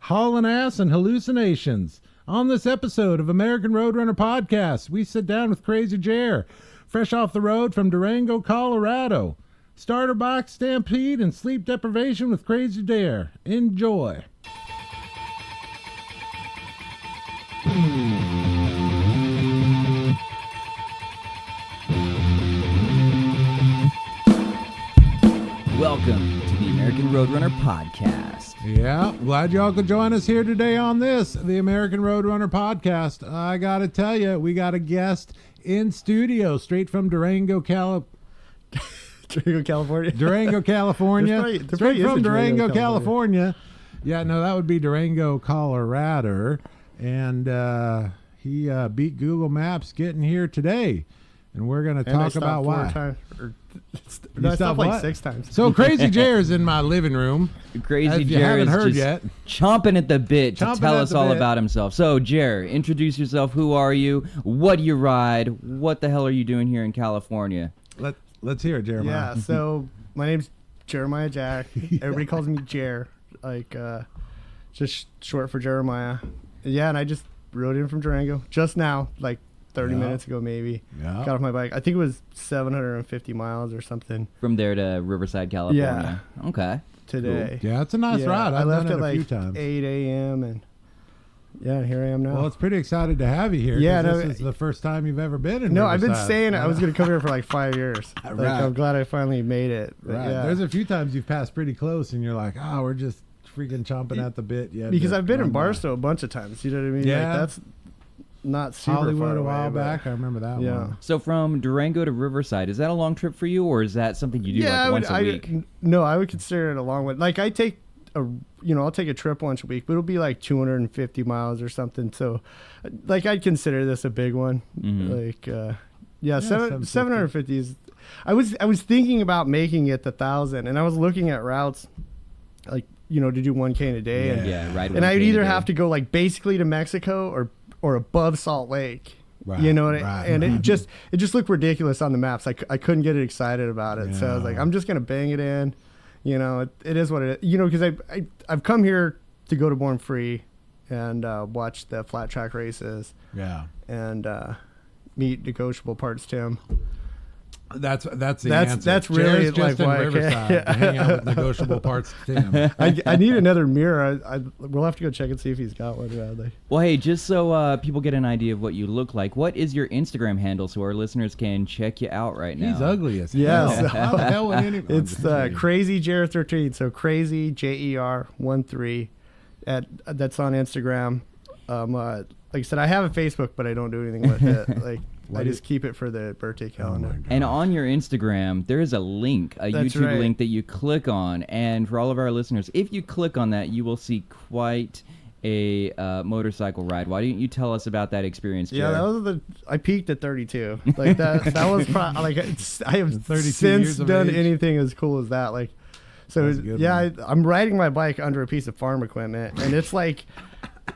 Haulin' Ass and Hallucinations. On this episode of American Roadrunner Podcast, we sit down with Crazy Jer, fresh off the road from Durango, Colorado. Starter box, Stampede, and sleep deprivation with Crazy Jer. Enjoy. Welcome to the American Roadrunner Podcast. Yeah, glad y'all could join us here today on this, the American Roadrunner Podcast. I gotta tell you, we got a guest in studio, straight from Durango, Durango, California. Durango, California. Straight from Durango, California. Yeah, no, that would be Durango, Colorado. And he beat Google Maps getting here today. And we're going to talk about why. I stopped like 6 times. So Crazy Jer is in my living room. Crazy Jer is just chomping at the bit to tell us all about himself. So Jer, introduce yourself. Who are you? What do you ride? What the hell are you doing here in California? Let's hear it, Jerimiah. Yeah, so my name's Jerimiah Jack. Everybody calls me Jer, like just short for Jeremiah. Yeah, and I just rode in from Durango just now, like 30 minutes ago maybe. Yeah. Got off my bike. I think it was 750 miles or something. From there to Riverside, California. Yeah. Okay. Today. Cool. Yeah, it's a nice ride. I left done it at a few like times. 8 a.m. and yeah, here I am now. Well, it's pretty excited to have you here. Yeah, this is the first time you've ever been in No, Riverside. I've been saying I was going to come here for like 5 years. Right. Like, I'm glad I finally made it. Right. Yeah. There's a few times you've passed pretty close and you're like, we're just freaking chomping at the bit. Yeah, because I've been in Barstow a bunch of times. You know what I mean? Yeah. Like, that's not super Hollywood far a away, while back. I remember that one. So from Durango to Riverside, is that a long trip for you, or is that something you do once a week? No, I would consider it a long one. Like I'll take a trip once a week, but it'll be like 250 miles or something. So, like I'd consider this a big one. Mm-hmm. Like, 750 is. I was thinking about making it 1,000, and I was looking at routes, like to do 1K in a day. And I'd either have to go like basically to Mexico or above Salt Lake. Right, and it just looked ridiculous on the maps. I couldn't get excited about it. So I was like, I'm just gonna bang it in. It is what it is. Because I've come here to go to Born Free and watch the flat track races. Yeah. And meet Negotiable Parts Tim. That's the answer. That's really Jer's just like in why Riverside to hang out with Negotiable Parts Tim. I need another mirror. We'll have to go check and see if he's got one. Well, hey, just so people get an idea of what you look like, what is your Instagram handle so our listeners can check you out right now? He's ugly as hell. Yes. How the hell would anyone? It's Crazy Jer 13. So Crazy Jer 13. That's on Instagram. Like I said, I have a Facebook, but I don't do anything with it. Like I just keep it for the birthday calendar. And on your Instagram, there is a link, YouTube link that you click on. And for all of our listeners, if you click on that, you will see quite a motorcycle ride. Why don't you tell us about that experience, Jer? Yeah, I peaked at 32. Like that was probably I have 32 since years of done age. anything as cool as that. Like, so I'm riding my bike under a piece of farm equipment, and it's like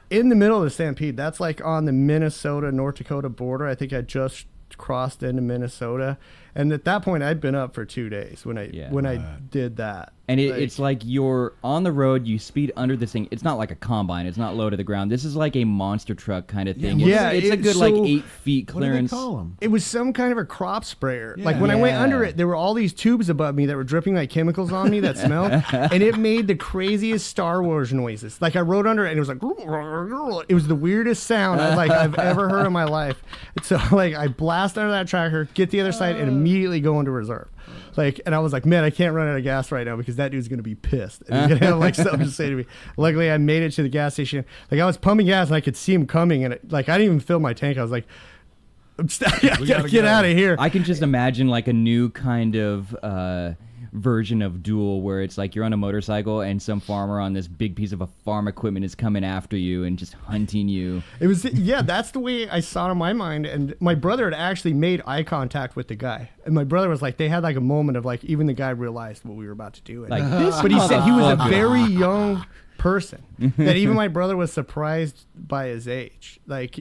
in the middle of the Stampede. That's like on the Minnesota North Dakota border. I think I just crossed into Minnesota, and at that point I'd been up for 2 days when I did that. And it's like you're on the road, you speed under this thing. It's not like a combine. It's not low to the ground. This is like a monster truck kind of thing. It's a good like 8 feet clearance. What do they call them? It was some kind of a crop sprayer. Yeah. Like when I went under it, there were all these tubes above me that were dripping like chemicals on me that smelled, and it made the craziest Star Wars noises. Like I rode under it, and it was like, it was the weirdest sound I've ever heard in my life. So like I blast under that tracker, get the other side, and immediately go into reserve. Like, and I was like, man, I can't run out of gas right now because that dude's gonna be pissed. And he's gonna have like something to say to me. Luckily, I made it to the gas station. Like, I was pumping gas and I could see him coming, and I didn't even fill my tank. I was like, I gotta get out of here. I can just imagine like a new kind of version of Duel where it's like you're on a motorcycle and some farmer on this big piece of a farm equipment is coming after you and just hunting you. It was, that's the way I saw it in my mind. And my brother had actually made eye contact with the guy. And my brother was like, they had like a moment of like, even the guy realized what we were about to do. And like this, but he said he was a very young person that even my brother was surprised by his age. Like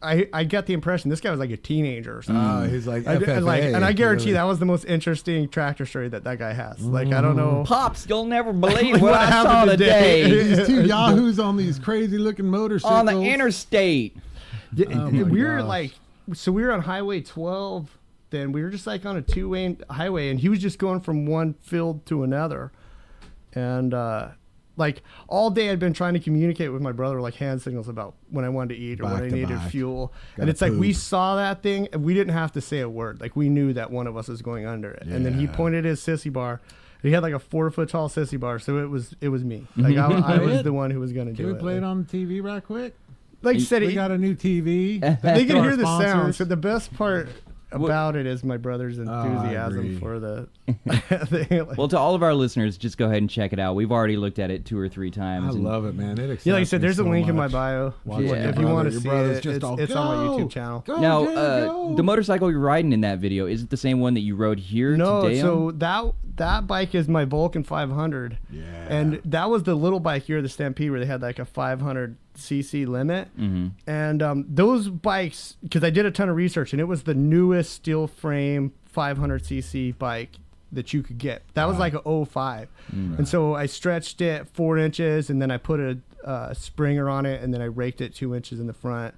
I get the impression this guy was like a teenager or something. He's like FFA, and I guarantee that was the most interesting tractor story that guy has. Like, I don't know. Pops, you'll never believe what I saw today. These two yahoos on these crazy looking motorcycles. On the interstate. We were like, so we were on Highway 12. Then we were just like on a 2-way highway, and he was just going from one field to another. And like all day I'd been trying to communicate with my brother, like hand signals about when I wanted to eat or when I needed fuel. And it's like we saw that thing and we didn't have to say a word. Like we knew that one of us was going under it. And then he pointed his sissy bar. He had like a 4-foot tall sissy bar, so it was me. Like I was the one who was going to do it. Can we play it on the TV right quick? Like you said, we got a new TV. They can hear the sound. So the best part about it is my brother's enthusiasm for the thing. Well, to all of our listeners, just go ahead and check it out. We've already looked at it 2 or 3 times. I love it, man. It like I said, there's a link in my bio. If you want to see it, it's on my YouTube channel. Now, the motorcycle you're riding in that video, is it the same one that you rode here today? No, so that bike is my Vulcan 500. Yeah. And that was the little bike here, the Stampede, where they had like a 500cc limit. And those bikes, because I did a ton of research, and it was the newest steel frame 500cc bike that you could get. That was like a 05. And so I stretched it 4 inches, and then I put a springer on it, and then I raked it 2 inches in the front.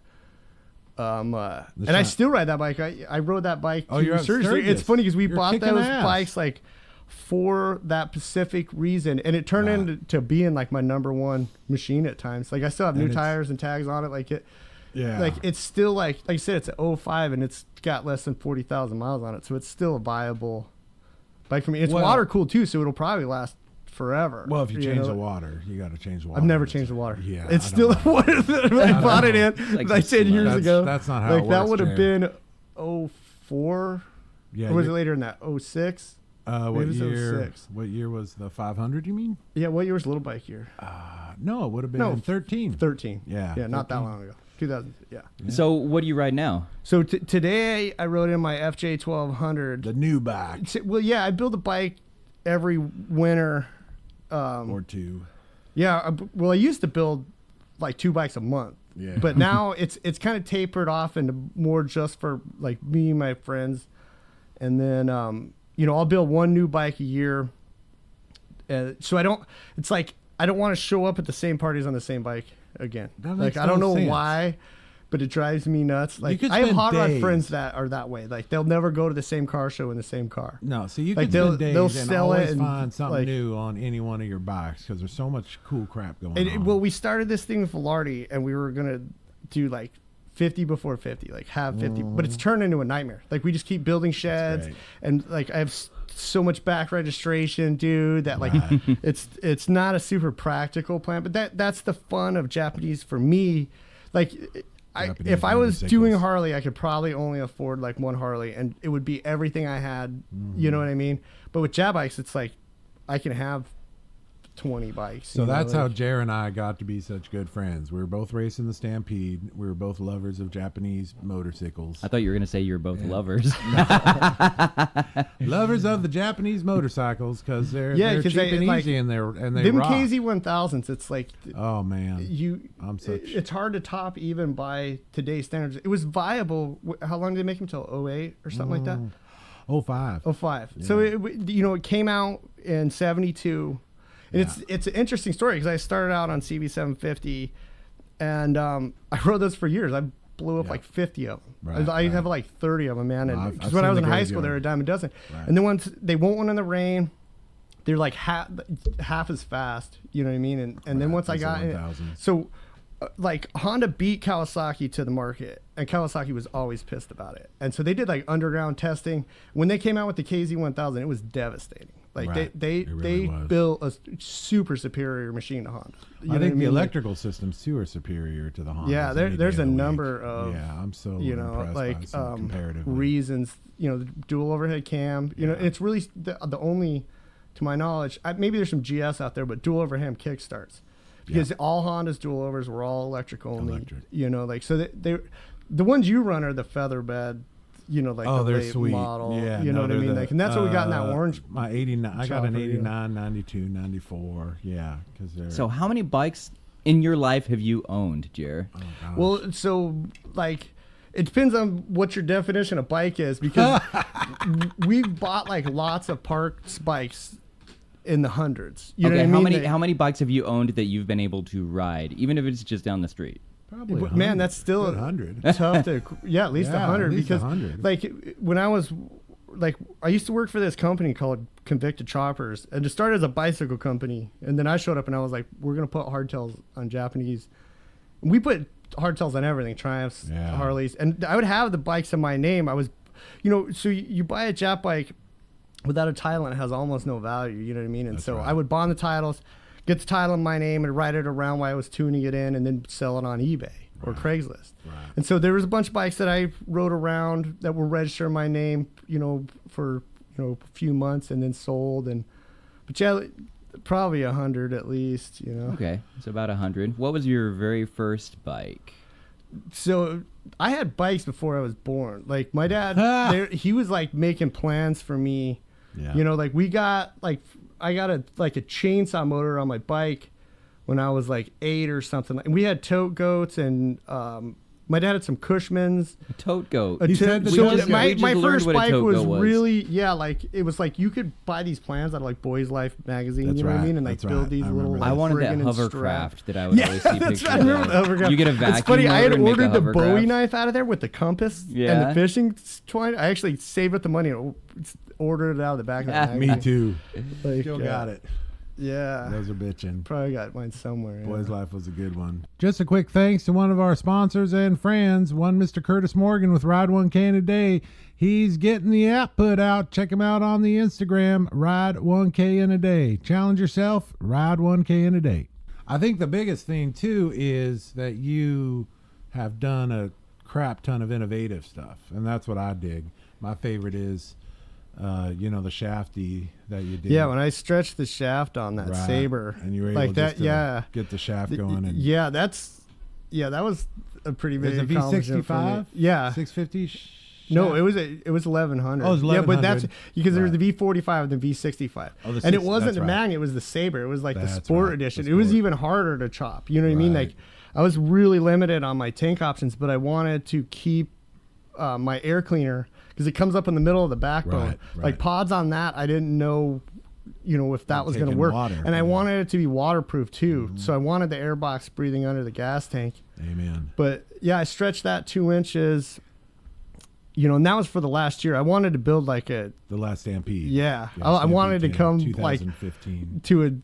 And I still ride that bike. I rode that bike. Seriously, it's funny because we bought those bikes like for that specific reason, and it turned into being like my #1 machine at times. Like I still have new tires and tags on it. Like it. Yeah. Like it's still like I said, it's an 05 and it's got less than 40,000 miles on it, so it's still a viable bike for me. It's water cooled too, so it'll probably last forever. Well, if you change the water, you got to change the water. I've never changed the water. Yeah, it's still the water that I bought it in. Like 10 years ago. That's not how it works. That would have been 04. Yeah. Or was it later than that? 06. What year? 06. What year was the 500? You mean? Yeah. What year was Little Bike year? No, it would have been 13. 13. Yeah. Yeah. Not that long ago. 2000. Yeah. So what do you ride now? So today I rode in my FJ 1200. The new bike. Well, yeah, I build a bike every winter. Or 2. Yeah. Well, I used to build like 2 bikes a month. Yeah. But now it's kind of tapered off into more just for like me and my friends, and then I'll build 1 new bike a year. So I don't want to show up at the same parties on the same bike again. Like I don't know why, but it drives me nuts. Like I have hot rod friends that are that way. Like they'll never go to the same car show in the same car. No, so you can spend days and always find something new on any one of your bikes because there's so much cool crap going on. Well, we started this thing with Velarde, and we were gonna do like 50 before 50, like have 50, but it's turned into a nightmare. Like we just keep building sheds, and like I have so much back registration, dude, that like it's not a super practical plan, but that's the fun of Japanese for me. Like if I was doing a Harley, I could probably only afford like 1 Harley, and it would be everything I had. You know what I mean? But with Jap bikes, it's like I can have 20 bikes. So that's how Jer and I got to be such good friends. We were both racing the Stampede. We were both lovers of Japanese motorcycles. I thought you were going to say you were both lovers. Lovers of the Japanese motorcycles because they're cheap and easy, and they them rock. KZ1000s. It's like, oh man, it's hard to top even by today's standards. It was viable. How long did they make them till 08 or something like that? 05. 05. Yeah. So it came out in 72. And it's an interesting story because I started out on CB750, and I rode those for years. I blew up like 50 of them. Right, I have like 30 of them, man. And because when I was in high school, they were a dime a dozen. Right. And then once they want one in the rain, they're like half as fast. You know what I mean? And then once I got it, so like Honda beat Kawasaki to the market, and Kawasaki was always pissed about it. And so they did like underground testing. When they came out with the KZ1000, it was devastating. Like they built a super superior machine to Honda. I think the electrical systems too are superior to the Honda. Yeah, there's a number of I'm so impressed by some comparative reasons. The dual overhead cam. It's really the only, to my knowledge, maybe there's some GS out there, but dual overhead kickstarts. Because all Honda's dual overs were all electric only. So the ones you run are the featherbed. The late sweet model. Yeah, you know what I mean? And that's what we got in that orange. My 89. I got an 89, 92, 94. Yeah, because they're. So how many bikes in your life have you owned, Jer? Well, so like It depends on what your definition of bike is, because we've bought like lots of parts bikes in the hundreds. You know what I mean? How many bikes have you owned that you've been able to ride, even if it's just down the street? Probably 100. Man, that's still 100. tough to at least 100 because 100. like when I was like I used to work for this company called Convicted Choppers, and it started as a bicycle company, and then I showed up and I was like, we're gonna put hardtails on Japanese. We put hardtails on everything, Triumphs, Harleys, and I would have the bikes in my name. I was, so you buy a Jap bike without a title and it has almost no value, you know what I mean? And that's so I would bond the titles, get the title in my name and ride it around while I was tuning it in, and then sell it on eBay or Craigslist. Right. And so there was a bunch of bikes that I rode around that were registered in my name, for a few months, and then sold. But yeah, probably 100 at least, Okay, so about 100. What was your very first bike? So I had bikes before I was born. Like my dad, he was like making plans for me. Yeah. Like we got I got a chainsaw motor on my bike when I was like 8 or something. And we had tote goats, and my dad had some Cushmans. A tote goat. My first bike was really, it was like you could buy these plans out of like Boys Life magazine, that's you know right. what I mean? And like build these little. I wanted that hovercraft that I would always see pictures of. You get a vacuum. It's funny, I had ordered the hovercraft. Bowie knife out of there with the compass and the fishing twine. I actually saved up the money and ordered it out of the back of the magazine. Me too. Still got it. Yeah. Those are bitching. Probably got mine somewhere. Boys Life was a good one. Just a quick thanks to one of our sponsors and friends, one Mr. Curtis Morgan with Ride 1K a Day. He's getting the app put out. Check him out on the Instagram, Ride 1K in a Day. Challenge yourself, Ride 1K in a Day. I think the biggest thing, too, is that you have done a crap ton of innovative stuff, and that's what I dig. My favorite is the shafty that you did. Yeah, when I stretched the shaft on that Sabre, and you were able to get the shaft going. And that was a pretty big accomplishment. V65? Yeah, 650. Shaft? No, it was 1100. Oh, it was 1100. Yeah, but that's because there was the V45 and the V65, and it wasn't the Magnet. It was the Sabre. It was like the Sport edition. It was even harder to chop. You know what I mean? Like I was really limited on my tank options, but I wanted to keep my air cleaner, because it comes up in the middle of the backbone. Like pods on that, I didn't know, if that was going to work. And I wanted it to be waterproof too. Mm-hmm. So I wanted the air box breathing under the gas tank. Amen. But yeah, I stretched that 2 inches, and that was for the last year. I wanted to build the last Stampede. Yeah. I wanted to come 2015. To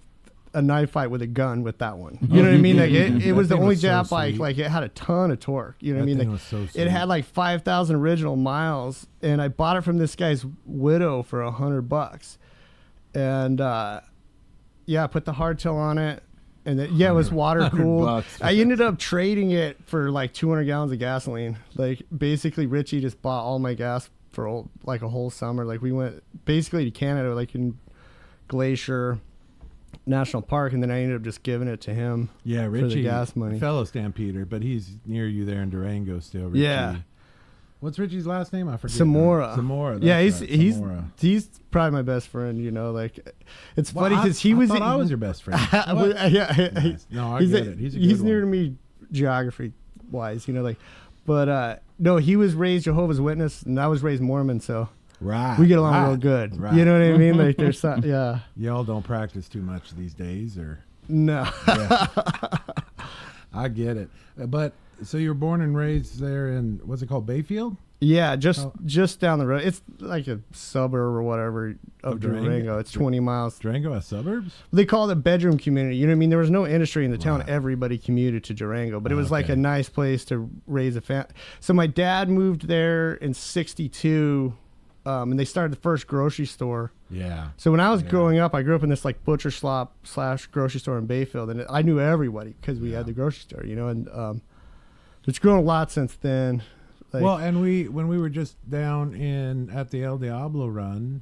a knife fight with a gun with that one. You know what I mean? Like it was the only Jap bike. Like it had a ton of torque. You know what I mean? Like, was so sweet. It had like 5,000 original miles, and I bought it from this guy's widow for $100. And I put the hardtail on it, and it was water cooled. I ended up trading it for like 200 gallons of gasoline. Like basically, Richie just bought all my gas for like a whole summer. Like we went basically to Canada, like in Glacier National Park, and then I ended up just giving it to him. Yeah, Richie, for the gas money. Fellow Stampeder, but he's near you there in Durango still. Richie. Yeah. What's Richie's last name? I forget. Samora. Yeah, he's probably my best friend. Like it's funny because he was. I was your best friend. Yeah. Nice. No, I get it. He's near to me geography wise. But no, he was raised Jehovah's Witness, and I was raised Mormon, so. Right. We get along real good. Right. You know what I mean? Like there's some, yeah. Y'all don't practice too much these days, or? No. Yeah. I get it. But so you were born and raised there in, what's it called, Bayfield? Yeah, just down the road. It's like a suburb or whatever of Durango. It's 20 miles. Durango has suburbs? They call it a bedroom community. You know what I mean? There was no industry in the town. Everybody commuted to Durango, but it was like a nice place to raise a family. So my dad moved there in '62. And they started the first grocery store. Yeah. So when I was growing up, I grew up in this like butcher shop / grocery store in Bayfield, and I knew everybody because we had the grocery store, and it's grown a lot since then. Well, and when we were just down at the El Diablo run,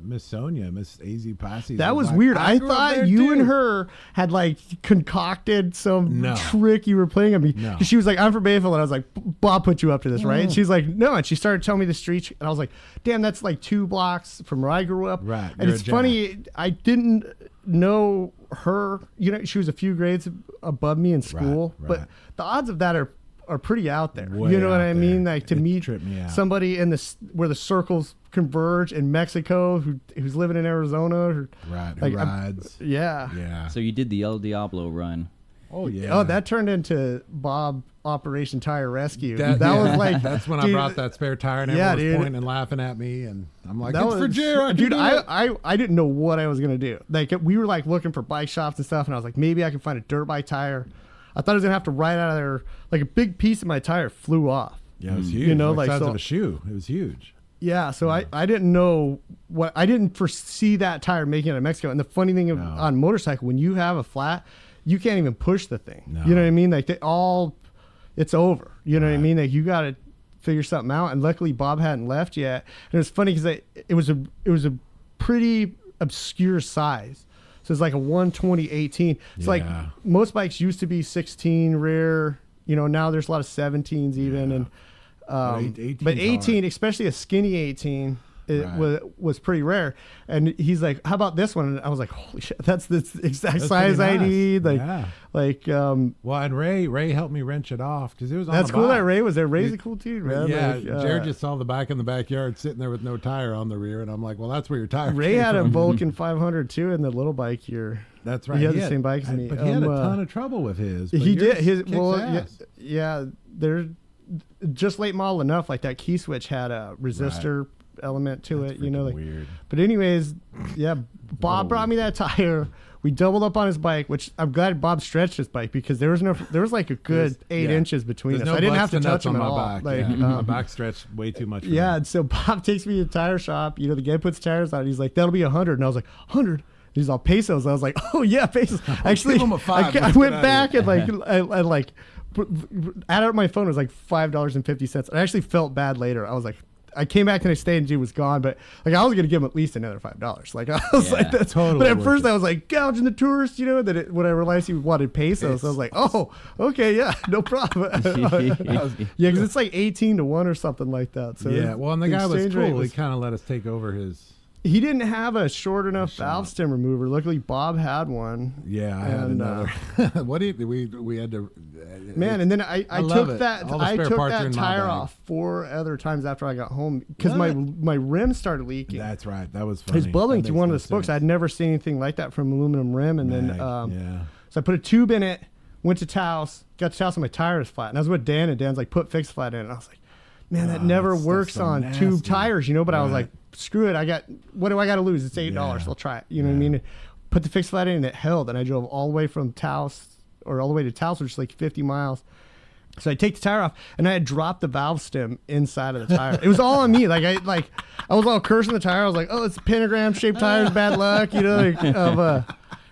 Miss Sonia, Miss AZ Posse. That was weird. I thought you and her had like concocted some trick you were playing on me. No. She was like, I'm from Bayfield, and I was like, Bob put you up to this, right? And she's like, no, and she started telling me the streets, and I was like, damn, that's like 2 blocks from where I grew up. Right. And it's funny, I didn't know her. She was a few grades above me in school, but the odds of that are are pretty out there. Way you know what out I mean? there. Like to It meet tripped me out. somebody in where the circles converge in Mexico who's living in Arizona. Or, Right, who like, rides. yeah. Yeah. So you did the El Diablo run. Oh, yeah. Oh, that turned into Bob Operation Tire Rescue. That yeah, was like that's when dude, I brought that spare tire and yeah, everyone was dude. pointing and laughing at me, and I'm like, that it's for Jer. dude. I didn't know what I was gonna do. Like we were like looking for bike shops and stuff, and I was like, maybe I can find a dirt bike tire. I thought I was gonna have to ride out of there. Like a big piece of my tire flew off. Yeah, it was huge. You know, like like size so, of a shoe. It was huge. Yeah, so I didn't know I didn't foresee that tire making it in Mexico. And the funny thing on motorcycle, when you have a flat, you can't even push the thing. No. You know what I mean? Like it's over. You know what I mean? Like you got to figure something out. And luckily Bob hadn't left yet. And it was funny because it was a pretty obscure size. So it's like a 120/18. It's like most bikes used to be 16 rear. You know, now there's a lot of 17s even. And but 18, especially a skinny 18, was pretty rare. And he's like, "How about this one?" And I was like, "Holy shit, that's the exact size I need." Like, well, and Ray helped me wrench it off because it was on that's the cool. bike. That Ray was there. Ray's a cool dude, man. Yeah, like, Jared just saw the bike in the backyard sitting there with no tire on the rear, and I'm like, "Well, that's where your tire." Ray had a Vulcan 500 too in the little bike here. That's right. He had the same bike as me. But he had a ton of trouble with his. But He did. His ass. Yeah. They're just late model enough. Like that key switch had a resistor element to That's it. You know, like weird. But anyways, yeah. Bob brought me that tire. We doubled up on his bike, which I'm glad Bob stretched his bike because there was like a good 8 inches between us. No I didn't have to touch him on at my all. back. Like, my back stretched way too much. For yeah, me. and so Bob takes me to the tire shop. You know, the guy puts tires on. He's like, "That'll be 100," and I was like, "100." He's all pesos. I was like, "Oh yeah, pesos." Actually, him a five. I went back and I added up my phone. It was like $5.50. I actually felt bad later. I was like, I came back the next day and dude was gone, but like I was gonna give him at least another $5. Like I was like, that's totally. But at first I was like gouging the tourist, you know. When I realized he wanted pesos, I was like, oh, okay, yeah, no problem. Yeah, because it's like 18-1 or something like that. So yeah, well, and the guy was cool. Was, he kind of let us take over his. He didn't have a short enough valve stem remover. Luckily, Bob had one. Yeah, I had another. What did we had to? Man, and then I took that tire off 4 other times after I got home because my rim started leaking. That's right. That was funny. It was bubbling through one of the spokes. I'd never seen anything like that from aluminum rim. And then so I put a tube in it, went to Taos, got to Taos, and my tire was flat. And I was with Dan, and Dan's like, put fixed flat in it. And I was like, man, that never works on tube tires, you know. But I was like, screw it. What do I got to lose? It's $8. I'll try it. You know what I mean? Put the fixed flat in and it held. And I drove all the way from Taos, or all the way to Taos, which is like 50 miles. So I take the tire off and I had dropped the valve stem inside of the tire. It was all on me. I was all cursing the tire. I was like, oh, it's pentagram shaped tires, bad luck, you know,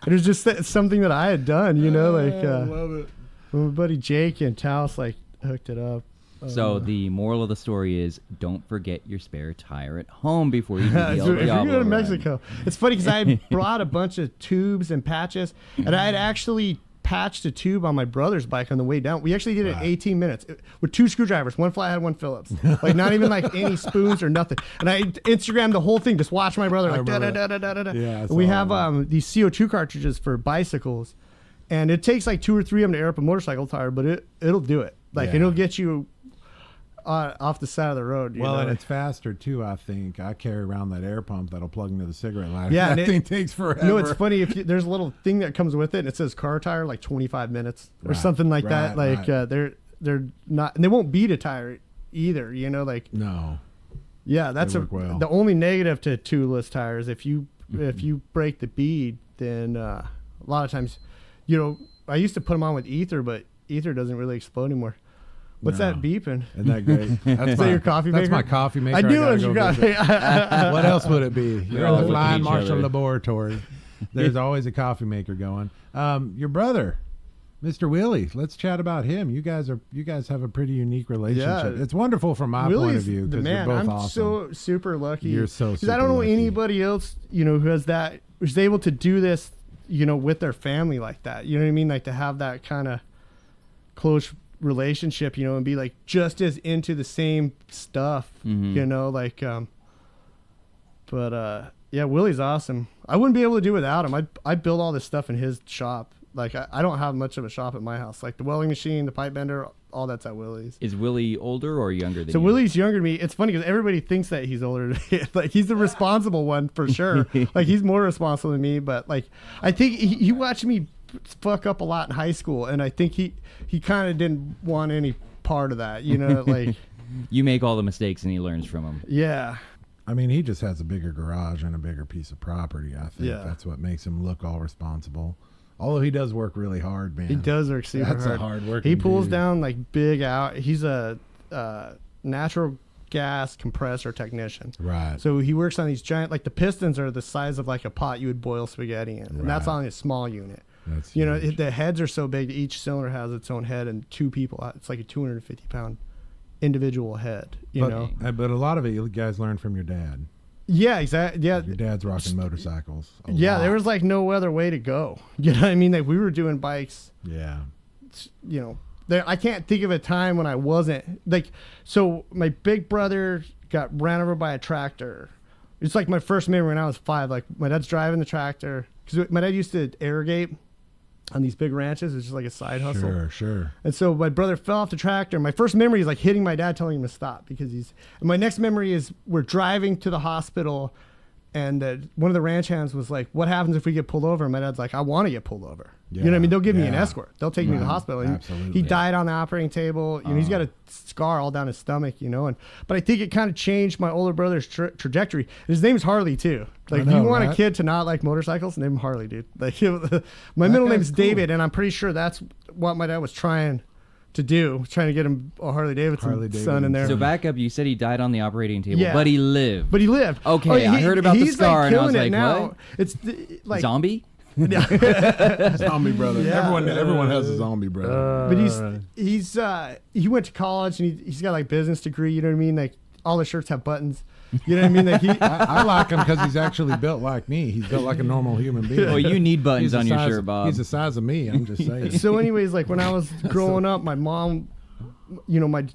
it was just something that I had done, you know, I love it. My buddy Jake in Taos hooked it up. So the moral of the story is don't forget your spare tire at home before you do the El if you Diablo go to run. Mexico. It's funny because I brought a bunch of tubes and patches, and I had actually patched a tube on my brother's bike on the way down. We actually did it in 18 minutes with 2 screwdrivers, one flathead, one Phillips. Like not even like any spoons or nothing. And I Instagrammed the whole thing. Just watch my brother like da da da da da da. Yeah, we have these CO2 cartridges for bicycles, and it takes like 2 or 3 of them to air up a motorcycle tire, but it'll do it. Like it'll get you off the side of the road. Well, and it's faster too. I think I carry around that air pump that'll plug into the cigarette lighter. Yeah, that thing takes forever. You know, it's funny there's a little thing that comes with it. And it says car tire like 25 minutes or something like that. Like they're not, and they won't beat a tire either. You know, like no. Yeah, that's the only negative to tubeless tires. If you break the bead, then a lot of times, you know, I used to put them on with ether, but ether doesn't really explode anymore. What's that beeping? Isn't that great? That's your coffee maker? That's my coffee maker. I knew it was your coffee. What else would it be? You're in the Flying Marshall other. Laboratory. There's always a coffee maker going. Your brother, Mr. Willie. Let's chat about him. You guys have a pretty unique relationship. Yeah. It's wonderful from my point of view because you're both awesome. So super lucky. You're so super I don't know lucky. anybody else, you know, who's able to do this, you know, with their family like that. You know what I mean? Like to have that kind of close relationship, you know, and be like just as into the same stuff, you know, like but yeah, Willie's awesome. I wouldn't be able to do without him. I build all this stuff in his shop, Like I don't have much of a shop at my house. Like the welding machine, the pipe bender, all that's at Willie's. Is Willie older or younger than you? So Willie's younger than me. It's funny because everybody thinks that he's older than me. Like he's the responsible one for sure. Like he's more responsible than me. But like I think he watched me fuck up a lot in high school, and I think he kind of didn't want any part of that. You know, like you make all the mistakes and he learns from them. Yeah. I mean, he just has a bigger garage and a bigger piece of property. I think Yeah. that's what makes him look all responsible. Although he does work really hard, man. He does work super That's hard. a hard working He pulls dude. down like big out. He's a natural gas compressor technician. Right. So he works on these giant, like the pistons are the size of like a pot you would boil spaghetti in, and that's Right. on a small unit. That's You know, huge. the heads are so big. Each cylinder has its own head and two people. It's like a 250-pound individual head. You know. But a lot of it, you guys learned from your dad. Yeah, exactly. Yeah. Your dad's rocking motorcycles. a Yeah, lot. there was like no other way to go. You know what I mean? Like we were doing bikes. Yeah. You know, I can't think of a time when I wasn't like. So my big brother got ran over by a tractor. It's like my first memory when I was 5. Like my dad's driving the tractor because my dad used to irrigate on these big ranches. It's just like a side hustle. Sure. And so my brother fell off the tractor. My first memory is like hitting my dad, telling him to stop because he's. And my next memory is we're driving to the hospital, and one of the ranch hands was like, "What happens if we get pulled over?" And my dad's like, "I want to get pulled over." You know what I mean? They'll give me an Yeah. escort. They'll take me to the Right. hospital. And Absolutely. he died on the operating table. You know, he's got a scar all down his stomach. You know, but I think it kind of changed my older brother's trajectory. His name's Harley too. Like, I if you know, want a right? kid to not like motorcycles, name him Harley, dude. Like, my middle guy's name's cool. David, and I'm pretty sure that's what my dad was trying to do, trying to get him a Harley Davidson son in there. So back up, you said he died on the operating table, Yeah. but he lived. But he lived. Okay, I heard about the he's, scar and I was killing it like, now. what? It's like Zombie? Zombie brother. Yeah. Everyone has a zombie brother. But he went to college and he's got like business degree. You know what I mean? Like all the shirts have buttons. You know what I mean? Like I like him because he's actually built like me. He's built like a normal human being. Well, you need buttons He's the on your size- shirt, Bob. He's the size of me. I'm just saying. So anyways, like when I was growing up, my mom, you know, my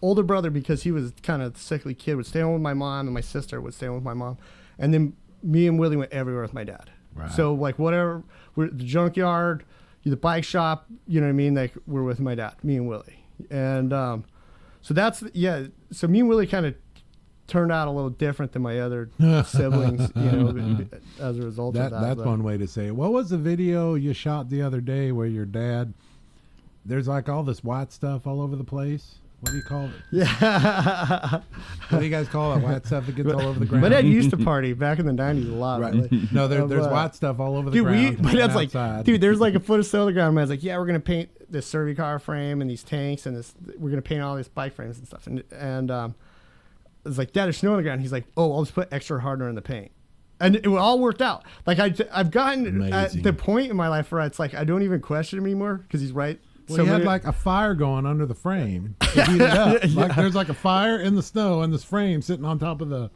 older brother, because he was kind of a sickly kid, would stay home with my mom, and my sister would stay home with my mom, and then me and Willie went everywhere with my dad. Right. So like whatever, we're at the junkyard, the bike shop, you know what I mean? Like we're with my dad, me and Willie, and so that's So me and Willie kind of turned out a little different than my other siblings, you know, as a result of that. That's but- one way to say it. What was the video you shot the other day where your dad? There's like all this white stuff all over the place. What do you call it? Yeah. What do you guys call that white stuff that gets all over the ground? My dad used to party back in the 90s a lot. Right. Really. No, there's But- white stuff all over the Dude, ground. my dad's and like, outside. dude, there's like a foot of snow on the ground. My dad's like, yeah, we're gonna paint this Servicar frame and these tanks and this. We're gonna paint all these bike frames and stuff. And it's like, Dad, there's snow on the ground. He's like, oh, I'll just put extra hardener in the paint. And it all worked out. Like I've gotten at Amazing. the point in my life where it's like I don't even question him anymore because he's right. Well, he had like a fire going under the frame to heat it up. Like there's like a fire in the snow and this frame sitting on top of the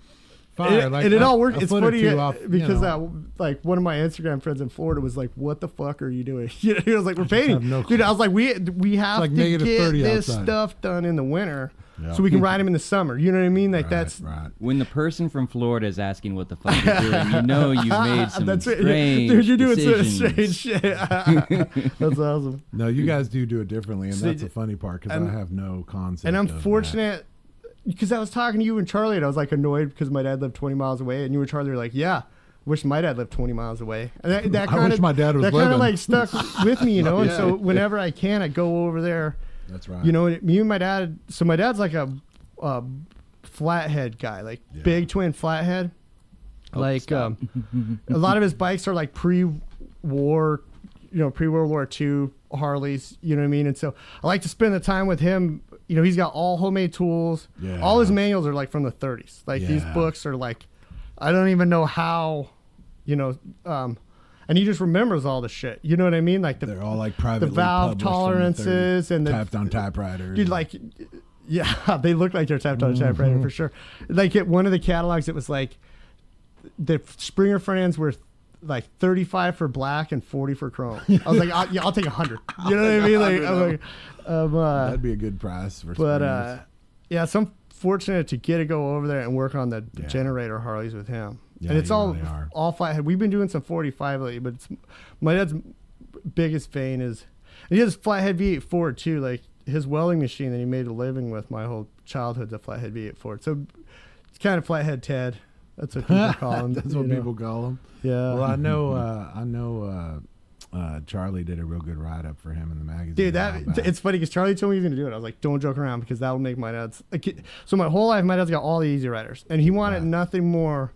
fire. And it all worked. a It's foot or funny two off, because you know. that, like, one of my Instagram friends in Florida was like, "What the fuck are you doing?" You know, he was like, "We're painting." have no Dude, I was like, "We have like to negative get 30 this outside. stuff done in the winter, Yeah. so we can ride them in the summer." You know what I mean? Like that's right. When the person from Florida is asking what the fuck you're doing, you know you've made some that's it. strange Dude, you're doing some decisions. strange shit. That's awesome. No, you guys do it differently, and So that's the funny part because I have no concept. And I'm of that. fortunate because I was talking to you and Charlie, and I was like annoyed because my dad lived 20 miles away, and you and Charlie were like, "Yeah, wish my dad lived 20 miles away." And that I kind wish of my dad was that kind living. of like stuck with me, you know. And Yeah. so whenever I can, I go over there. That's right. You know, me and my dad. So my dad's like a flathead guy, like Yeah. big twin flathead. Oh, Like stop. a lot of his bikes are like pre-war, you know, pre-World War II Harleys. You know what I mean? And so I like to spend the time with him. You know, he's got all homemade tools. Yeah. All his manuals are like from the 30s. Like these Yeah. books are like, I don't even know how, you know, and he just remembers all the shit. You know what I mean? Like They're all like privately the valve published from the tolerances 30s, and the typed on typewriters. dude, like, yeah, they look like they're tapped on a typewriter for sure. Like at one of the catalogs, it was like the Springer front ends were like 35 for black and 40 for chrome. I was like, I'll take 100. You know what I mean? Like, I'm like, that'd be a good price for. but Springs. yeah, so I'm fortunate to get to go over there and work on the Yeah. generator Harleys with him. Yeah, And it's you all really are. all flathead. We've been doing some 45 lately, but it's my dad's biggest vein is, and he has a flathead V8 Ford too. Like his welding machine that he made a living with my whole childhood's a flathead V8 Ford. So it's kind of flathead Ted. That's what people call him. That's what people call him. Yeah. Well, I know. Charlie did a real good write up for him in the magazine. Dude, it's funny because Charlie told me he was gonna do it. I was like, don't joke around because that will make my dad's. Like, so my whole life, my dad's got all the Easy Riders, and he wanted nothing more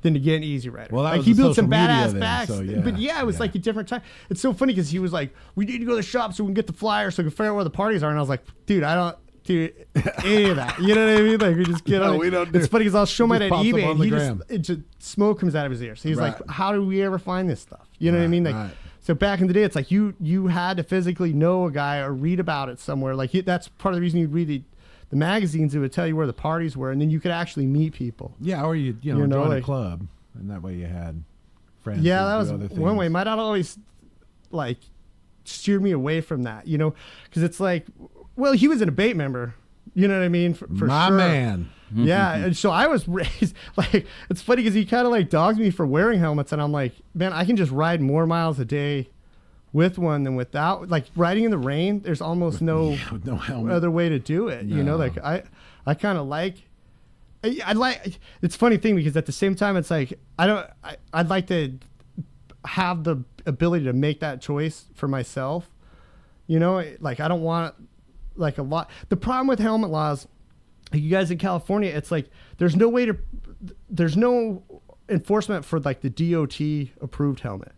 than to get an Easy Rider. Well, that like was he the built some social media badass then, backs, so yeah. but yeah, it was like a different time. It's so funny because he was like, we need to go to the shop so we can get the flyer so we can figure out where the parties are, and I was like, dude, I don't. Dude, any of that, you know what I mean? Like we just get on. We don't. It's funny because I'll show my dad eBay, and gram. it just smoke comes out of his ears. He's like, "How do we ever find this stuff?" You know what I mean? Like, right. so back in the day, it's like you had to physically know a guy or read about it somewhere. Like that's part of the reason you'd read the magazines. It would tell you where the parties were, and then you could actually meet people. Yeah, or you know join like, a club, and that way you had friends. Yeah, that was one way. My dad always like steered me away from that, you know, because it's like, well, he was an debate member. You know what I mean? For my sure. man. Yeah, and so I was raised like it's funny because he kind of like dogs me for wearing helmets, and I'm like, man, I can just ride more miles a day with one than without. Like riding in the rain, there's almost no helmet. other way to do it. No. You know, like I kind of like. I like. It's a funny thing because at the same time, it's like I'd like to have the ability to make that choice for myself. You know, like I don't want. Like a lot. The problem with helmet laws, you guys in California, it's like there's no enforcement for like the DOT approved helmet.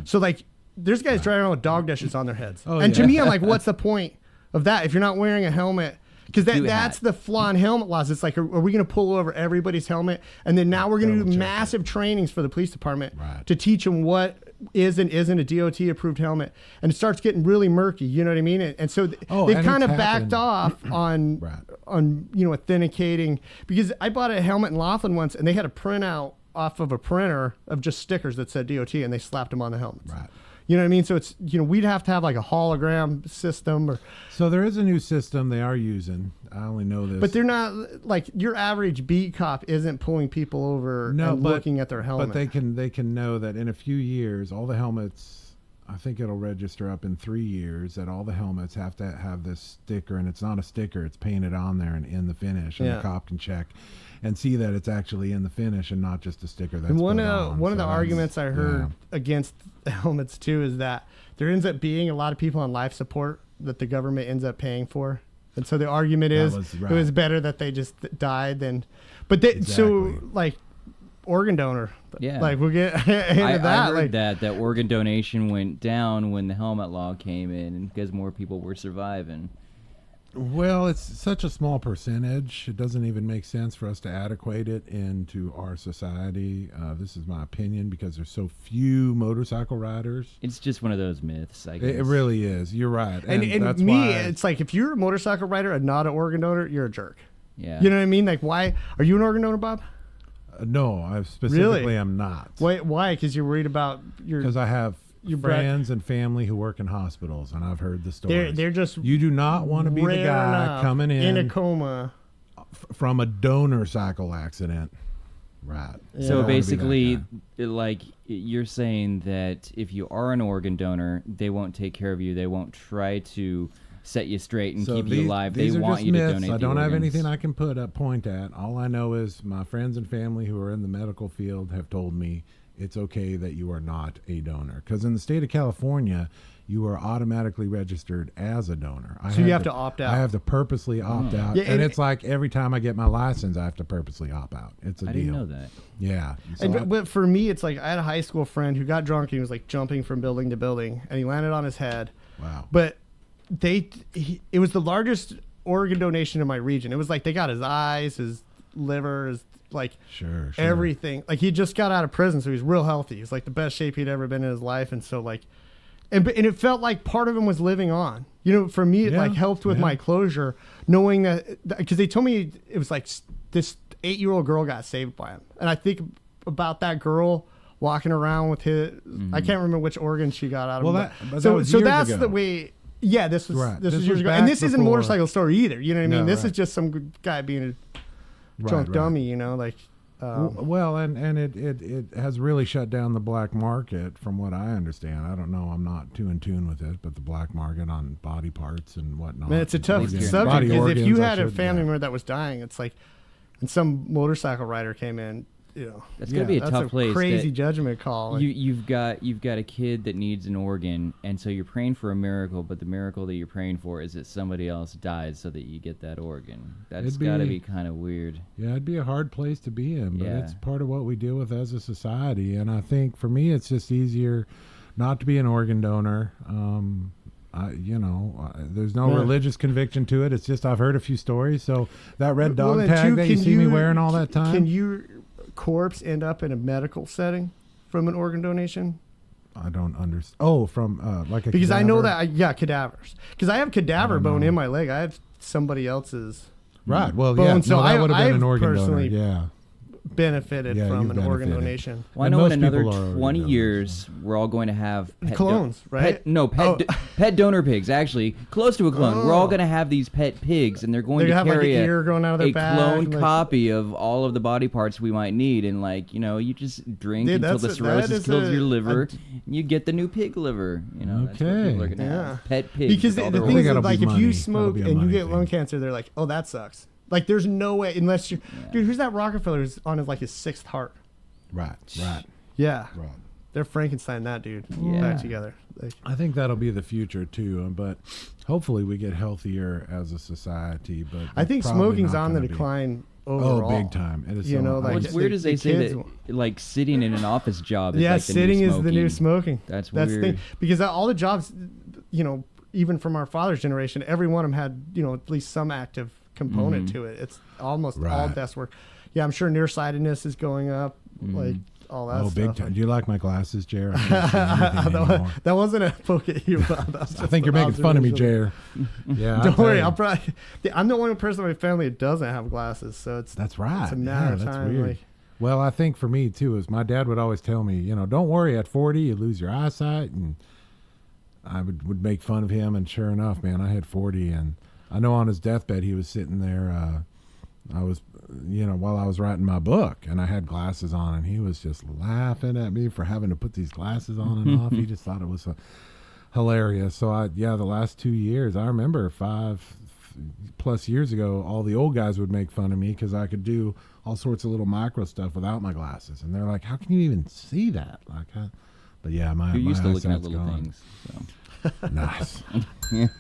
So like there's guys driving around with dog dishes on their heads. And to me, I'm like, what's the point of that if you're not wearing a helmet? Because that's the flaw in helmet laws. It's like, are we going to pull over everybody's helmet? And then now we're going to do massive trainings for the police department to teach them what is and isn't a DOT approved helmet. And it starts getting really murky. You know what I mean? And so they've kind of backed off on authenticating. Because I bought a helmet in Laughlin once, and they had a printout off of a printer of just stickers that said DOT, and they slapped them on the helmets. Right. You know what I mean? So it's, we'd have to have like a hologram system or. So there is a new system they are using. I only know this. But they're not like your average beat cop isn't pulling people over and looking at their helmet. But they can know that in a few years, all the helmets, I think it'll register up in 3 years that all the helmets have to have this sticker, and it's not a sticker, it's painted on there and in the finish, and the cop can check and see that it's actually in the finish and not just a sticker that's one of the arguments I heard against helmets too is that there ends up being a lot of people on life support that the government ends up paying for, and so the argument is it was better that they just died than, so like organ donor, like we'll get into that. I heard that organ donation went down when the helmet law came in, and because more people were surviving. Well, it's such a small percentage. It doesn't even make sense for us to adequate it into our society. This is my opinion because there's so few motorcycle riders. It's just one of those myths, I guess. It really is. You're right. And that's me, why it's like if you're a motorcycle rider and not an organ donor, you're a jerk. Yeah. You know what I mean? Like, why? Are you an organ donor, Bob? No, I specifically am not. Wait, why? Because you're worried about your... Because I have friends and family who work in hospitals, and I've heard the stories. They're just you do not want to be the guy coming in a coma from a donor cycle accident, right? Yeah. So basically, like you're saying that if you are an organ donor, they won't take care of you. They won't try to set you straight and keep you alive. They want you to donate. I don't have anything I can point at. All I know is my friends and family who are in the medical field have told me it's okay that you are not a donor, because in the state of California, you are automatically registered as a donor. So you have to opt out. I have to purposely opt out, and it's like every time I get my license, I have to purposely opt out. It's a deal. I didn't know that. Yeah. So but for me, it's like I had a high school friend who got drunk and he was like jumping from building to building, and he landed on his head. Wow. But it was the largest organ donation in my region. It was like they got his eyes, his liver, his like sure. everything. Like he just got out of prison, so he's real healthy. He's like the best shape he'd ever been in his life, and so like, and it felt like part of him was living on. You know, for me, it like helped with my closure, knowing that because they told me it was like this 8-year-old girl got saved by him, and I think about that girl walking around with his. I can't remember which organ she got out of. Well, so that's ago. The way. Yeah, this was years ago, and this isn't a motorcycle story either. You know what I mean? This is just some guy being a drunk dummy. You know, like Well, and it has really shut down the black market, from what I understand. I don't know. I'm not too in tune with it, but the black market on body parts and whatnot. Man, it's a tough subject because if you had a family member that was dying, it's like, and some motorcycle rider came in, that's gonna be a tough place. Crazy judgment call. You've got a kid that needs an organ, and so you're praying for a miracle, but the miracle that you're praying for is that somebody else dies so that you get that organ. That's got to be kind of weird. Yeah, it'd be a hard place to be in, but it's part of what we deal with as a society. And I think for me, it's just easier not to be an organ donor. There's no religious conviction to it. It's just I've heard a few stories. So that red dog tag that you see me wearing all that time. Can your corpse end up in a medical setting from an organ donation? I don't understand. Oh, from like a because cadaver? I know that cadavers. Because I have cadaver bone in my leg. I have somebody else's right. Well, bone. yeah. So that would have been an organ personally donor. Yeah. Benefited from an organ donation. Well, I know in another 20 years, we're all going to have clones, right? Pet donor pigs. Actually, close to a clone. We're all going to have these pet pigs, and they're going to carry like ear going out of their bag, clone copy of all of the body parts we might need, and you just drink until the cirrhosis kills your liver, and you get the new pig liver. That's what people are going to have. Pet pigs. Because the thing is, like, if you smoke and you get lung cancer, they're like, oh, that sucks. Like, there's no way, unless you're... Dude, who's that Rockefeller who's on his sixth heart? Right. Yeah. Right. They're Frankenstein that dude back together. I think that'll be the future, too. But hopefully we get healthier as a society. But I think smoking's on the decline overall. Oh, big time. It is what's weird is they say that, like, sitting in an office job is like the sitting new is the new smoking. That's weird. The thing. Because all the jobs, even from our father's generation, every one of them had, at least some active component to it. It's almost all desk work. Yeah, I'm sure nearsightedness is going up, like all that stuff. Oh, big time. Do you like my glasses, Jer? That wasn't a poke at you. I think you're making fun of me, Jer. Yeah. Don't worry. I'm the only person in my family that doesn't have glasses, so that's right. It's a matter of time. Weird. Well, I think for me too is my dad would always tell me, don't worry, at 40 you lose your eyesight, and I would make fun of him, and sure enough, man, I had 40, and I know on his deathbed he was sitting there. I was, while I was writing my book, and I had glasses on, and he was just laughing at me for having to put these glasses on and off. He just thought it was hilarious. So the last 2 years, I remember 5+ years ago, all the old guys would make fun of me because I could do all sorts of little micro stuff without my glasses, and they're like, "How can you even see that?" But yeah, you're used to looking at little things. So. Nice.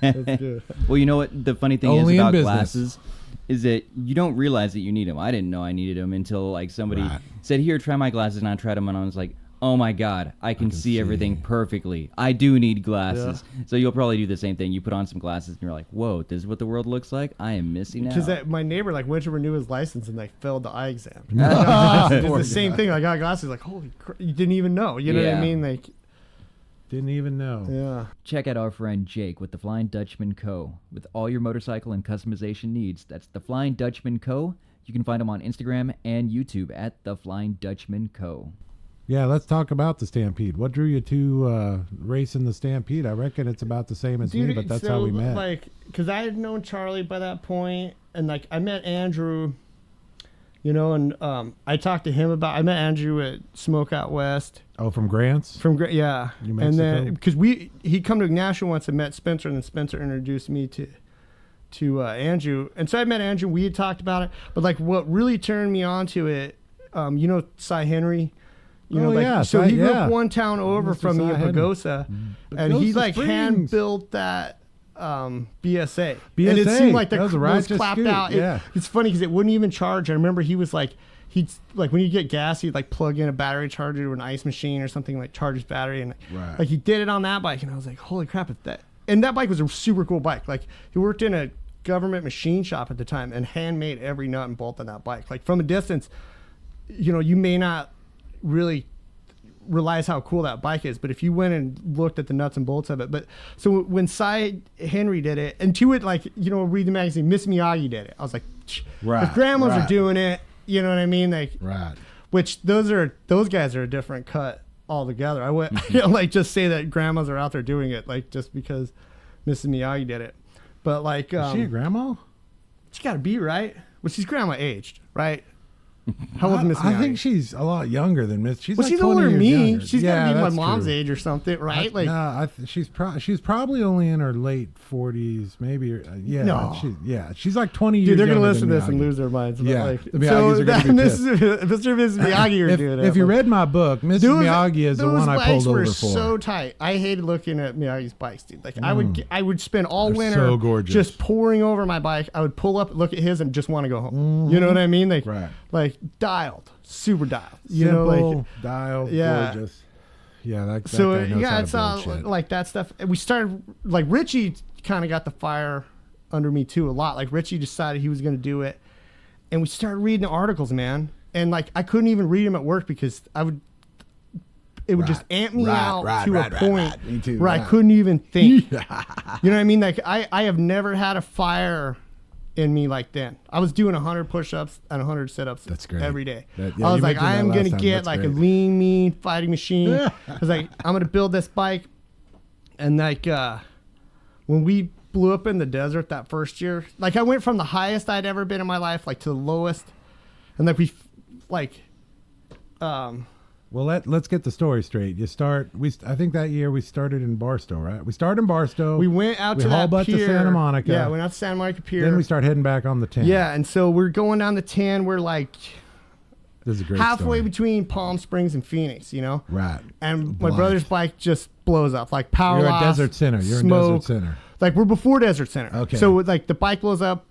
That's good. Well, you know what the funny thing is about glasses is that you don't realize that you need them. I didn't know I needed them until like somebody said, "Here, try my glasses," and I tried them, and I was like, "Oh my God, I can see everything perfectly. I do need glasses." Yeah. So you'll probably do the same thing. You put on some glasses, and you're like, "Whoa, this is what the world looks like. I am missing out." Because my neighbor went to renew his license and failed the eye exam. It's the same thing. I got glasses. Like, holy crap, you didn't even know. You know what I mean? Like. Didn't even know. Yeah. Check out our friend Jake with the Flying Dutchman Co. With all your motorcycle and customization needs. That's the Flying Dutchman Co. You can find him on Instagram and YouTube at the Flying Dutchman Co. Yeah, let's talk about the Stampede. What drew you to racing the Stampede? I reckon it's about the same as me, but that's how we met. Like, because I had known Charlie by that point, and like I met Andrew. And I talked to him I met Andrew at Smoke Out West. Oh, from Grants? Yeah. New Mexico? And then, because he come to Nashville once and met Spencer, and then Spencer introduced me to Andrew. And so I met Andrew, we had talked about it. But like what really turned me on to it, Cy Henry? So he grew up one town over from me in Pagosa. And he like hand built that BSA. And it seemed like the was clapped out. It's funny because it wouldn't even charge. I remember he was like, when you get gas, he'd like plug in a battery charger or an ice machine or something, like charge his battery, and like he did it on that bike, and I was like, holy crap! And that bike was a super cool bike. Like he worked in a government machine shop at the time and handmade every nut and bolt on that bike. Like from a distance, you may not really realize how cool that bike is, but if you went and looked at the nuts and bolts of it. But so when Cy Henry did it, and to it, like, read the magazine, Miss Miyagi did it, I was like, if grandmas are doing it, you know what I mean? Like, which those guys are a different cut altogether. I would just say that grandmas are out there doing it, like, just because Mrs. Miyagi did it. But like, is she a grandma? She got to be, right? Well, she's grandma aged, right? How old is Miss Miyagi? I think she's a lot younger than Miss. She's well, like she's 20 older than years me. younger. She's got to be my that's mom's true. age or something, right? She's probably only in her late 40s, maybe. No. She's like 20 years. Dude, they're gonna younger listen to than this and Miyagi. lose their minds. Yeah, Like, the Miyagi's are gonna be this pissed. Mr. and Mrs. Miyagi are doing it. If you read my book, Mrs. Miyagi is the one I pulled over for. Those bikes were so tight. I hated looking at Miyagi's bikes, dude. Like I would spend all They're winter so gorgeous. just pouring over my bike. I would pull up, look at his, and just want to go home. You know what I mean? Like, like dialed, super dialed. You know, like dialed, yeah. gorgeous. Yeah, that So guy knows yeah, how to it's build shit. like that stuff. And we started like Richie kind of got the fire under me too a lot. Like Richie decided he was going to do it, and we started reading the articles, man. And like I couldn't even read them at work because it would just amp me out to a point Me too, where I couldn't even think. You know what I mean? Like I have never had a fire in me like then. I was doing 100 push-ups and 100 sit-ups That's great. every day. Yeah, I was you like, mentioned I that am last going to time. get That's like a great. lean, mean fighting machine. I was like, I'm going to build this bike. And like when we blew up in the desert that first year, like I went from the highest I'd ever been in my life, like to the lowest. And like Well, let's get the story straight. I think that year we started in Barstow, right? We started in Barstow. we went out to haul that butt pier. to Santa Monica. Yeah, went out to Santa Monica Pier. Then we start heading back on the 10. Yeah, and so we're going down the 10. We're like This is a great halfway story. between Palm Springs and Phoenix, you know? Right. And my Blind. brother's bike just blows up. Like power You're loss, at Desert Center. You're smoke. in Desert Center. Like we're before Desert Center. Okay. So like the bike blows up,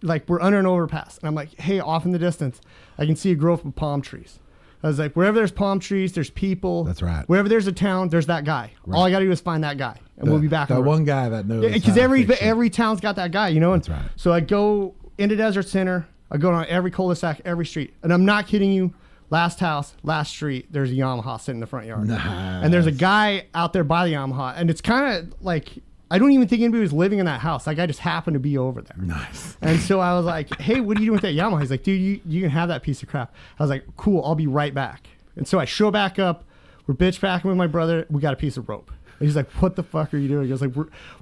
like we're under an overpass. And I'm like, hey, off in the distance, I can see a grove of palm trees. I was like, wherever there's palm trees, there's people. That's right. Wherever there's a town, there's that guy. Right. All I got to do is find that guy, and we'll be back. That on the road. one guy that knows. Because how to fix it. every town's got that guy, you know. That's right. So I go into Desert Center. I go down every cul-de-sac, every street, and I'm not kidding you. Last house, last street, there's a Yamaha sitting in the front yard, Nice. and there's a guy out there by the Yamaha, and it's kind of like I don't even think anybody was living in that house. That guy just happened to be over there. Nice. And so I was like, "Hey, what are you doing with that Yamaha?" He's like, "Dude, you can have that piece of crap." I was like, "Cool, I'll be right back." And so I show back up. We're bitch packing with my brother. We got a piece of rope. And he's like, "What the fuck are you doing?" He goes like,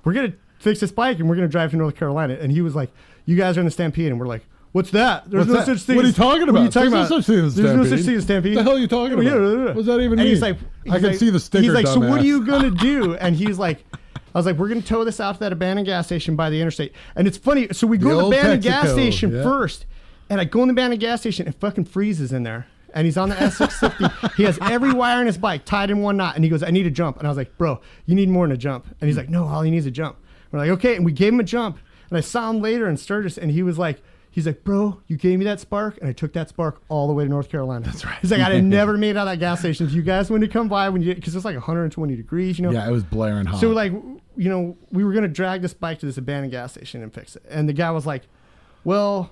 "We're gonna fix this bike and we're gonna drive to North Carolina." And he was like, "You guys are in the Stampede," and we're like, "What's that? There's What's no that? such thing." What are you talking about? What are you talking There's about? no such thing as There's no Stampede. such thing as Stampede. What the hell are you talking about? What does that even and mean? He's like, I can see the sticker, He's like, "So what are dumbass." you gonna do?" And he's like, I was like, "We're gonna tow this out to that abandoned gas station by the interstate." And it's funny. So we go to the old abandoned gas Texaco, station yeah. first, and I go in the abandoned gas station and fucking freezes in there. And he's on the S650. He has every wire in his bike tied in one knot. And he goes, "I need a jump." And I was like, "Bro, you need more than a jump." And he's like, "No, all he needs is a jump." We're like, "Okay." And we gave him a jump. And I saw him later in Sturgis, and he's like, "Bro, you gave me that spark, and I took that spark all the way to North Carolina." That's right. He's like, "I'd have never made it out of that gas station if you guys wouldn't have come by because it's like 120 degrees, you know." Yeah, it was blaring hot. So like, you know, we were gonna drag this bike to this abandoned gas station and fix it. And the guy was like, "Well,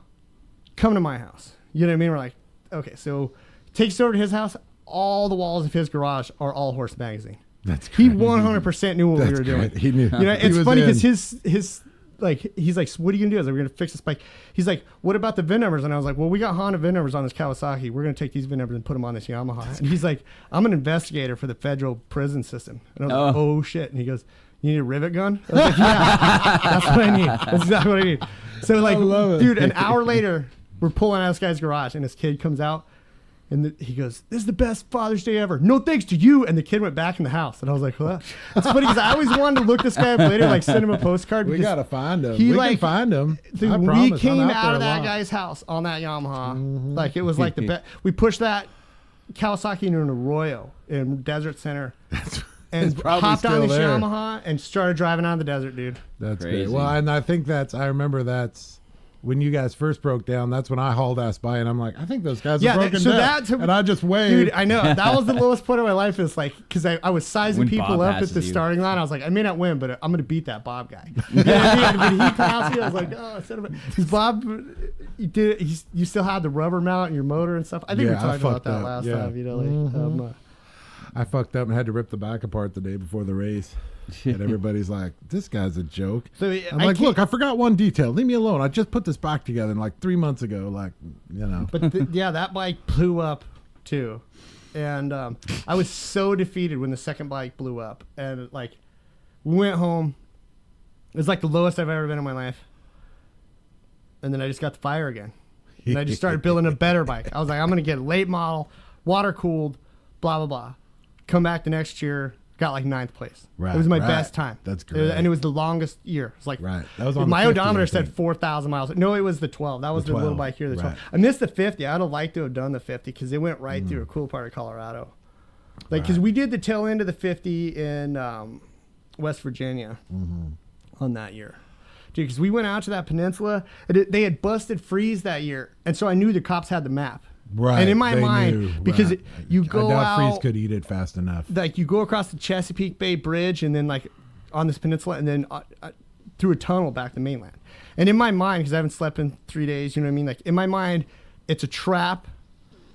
come to my house." You know what I mean? We're like, "Okay." So takes us over to his house. All the walls of his garage are all Horse magazine. That's He great. 100% knew what we That's were doing. great. He knew. You know, He it's was funny in. because his like he's like, "So what are you gonna do?" I was like, "We're gonna fix this bike." He's like, "What about the VIN numbers?" And I was like, "Well, we got Honda VIN numbers on this Kawasaki. We're gonna take these VIN numbers and put them on this Yamaha." And he's like, "I'm an investigator for the federal prison system." And I was like, "Oh shit!" And he goes, "You need a rivet gun?" I was like, "Yeah, that's what I need. That's exactly what I need." So like, love it. dude, an hour later, we're pulling out this guy's garage, and his kid comes out. And he goes, "This is the best Father's Day ever. No thanks to you." And the kid went back in the house. And I was like, "What?" It's funny because I always wanted to look this guy up later, like send him a postcard. We because gotta find him. he, We like, can find him. Dude, I we promise. I'm came out out there of a that lot. guy's house on that Yamaha. Like it was like the best. We pushed that Kawasaki into an Arroyo in Desert Center. And probably hopped on still this there. Yamaha and started driving out of the desert, dude. That's Crazy. great. Well, and I think I remember that's when you guys first broke down. That's when I hauled ass by, and I'm like, I think those guys are broken down. And I just waved. Dude, I know. That was the lowest point of my life is like, because I was sizing When people Bob up at passes the you. starting line. I was like, I may not win, but I'm going to beat that Bob guy. You know what I mean? When he passed me, I was like, oh, son of a. Because Bob, you still had the rubber mount in your motor and stuff. I think we I talked about fucked that up. last Yeah. time. You know, like, I fucked up and had to rip the back apart the day before the race. And everybody's like, this guy's a joke. So I'm like, look, I forgot one detail. Leave me alone. I just put this back together like 3 months ago. Like, you know. But yeah, that bike blew up too. And I was so defeated when the second bike blew up. And like, we went home. It was like the lowest I've ever been in my life. And then I just got the fire again. And I just started building a better bike. I was like, I'm going to get a late model, water cooled, blah, blah, blah. Come back the next year, got like 9th place. Right, it was my right. best time. That's great. And it was the longest year. It's like, right. That was on my the 50, odometer I said think. 4,000 miles. No, it was the 12. That was the little bike here, the 12. Right. I missed the 50. I'd have liked to have done the 50 because it went right through a cool part of Colorado. Like, because we did the tail end of the 50 in West Virginia on that year. Dude, because we went out to that peninsula, and they had busted freeze that year, and so I knew the cops had the map. Right. And in my they mind, knew, because right. you I go doubt out, Freeze could eat it fast enough. like you go across the Chesapeake Bay Bridge, and then like on this peninsula, and then through a tunnel back to mainland. And in my mind, because I haven't slept in 3 days, you know what I mean? Like in my mind, it's a trap.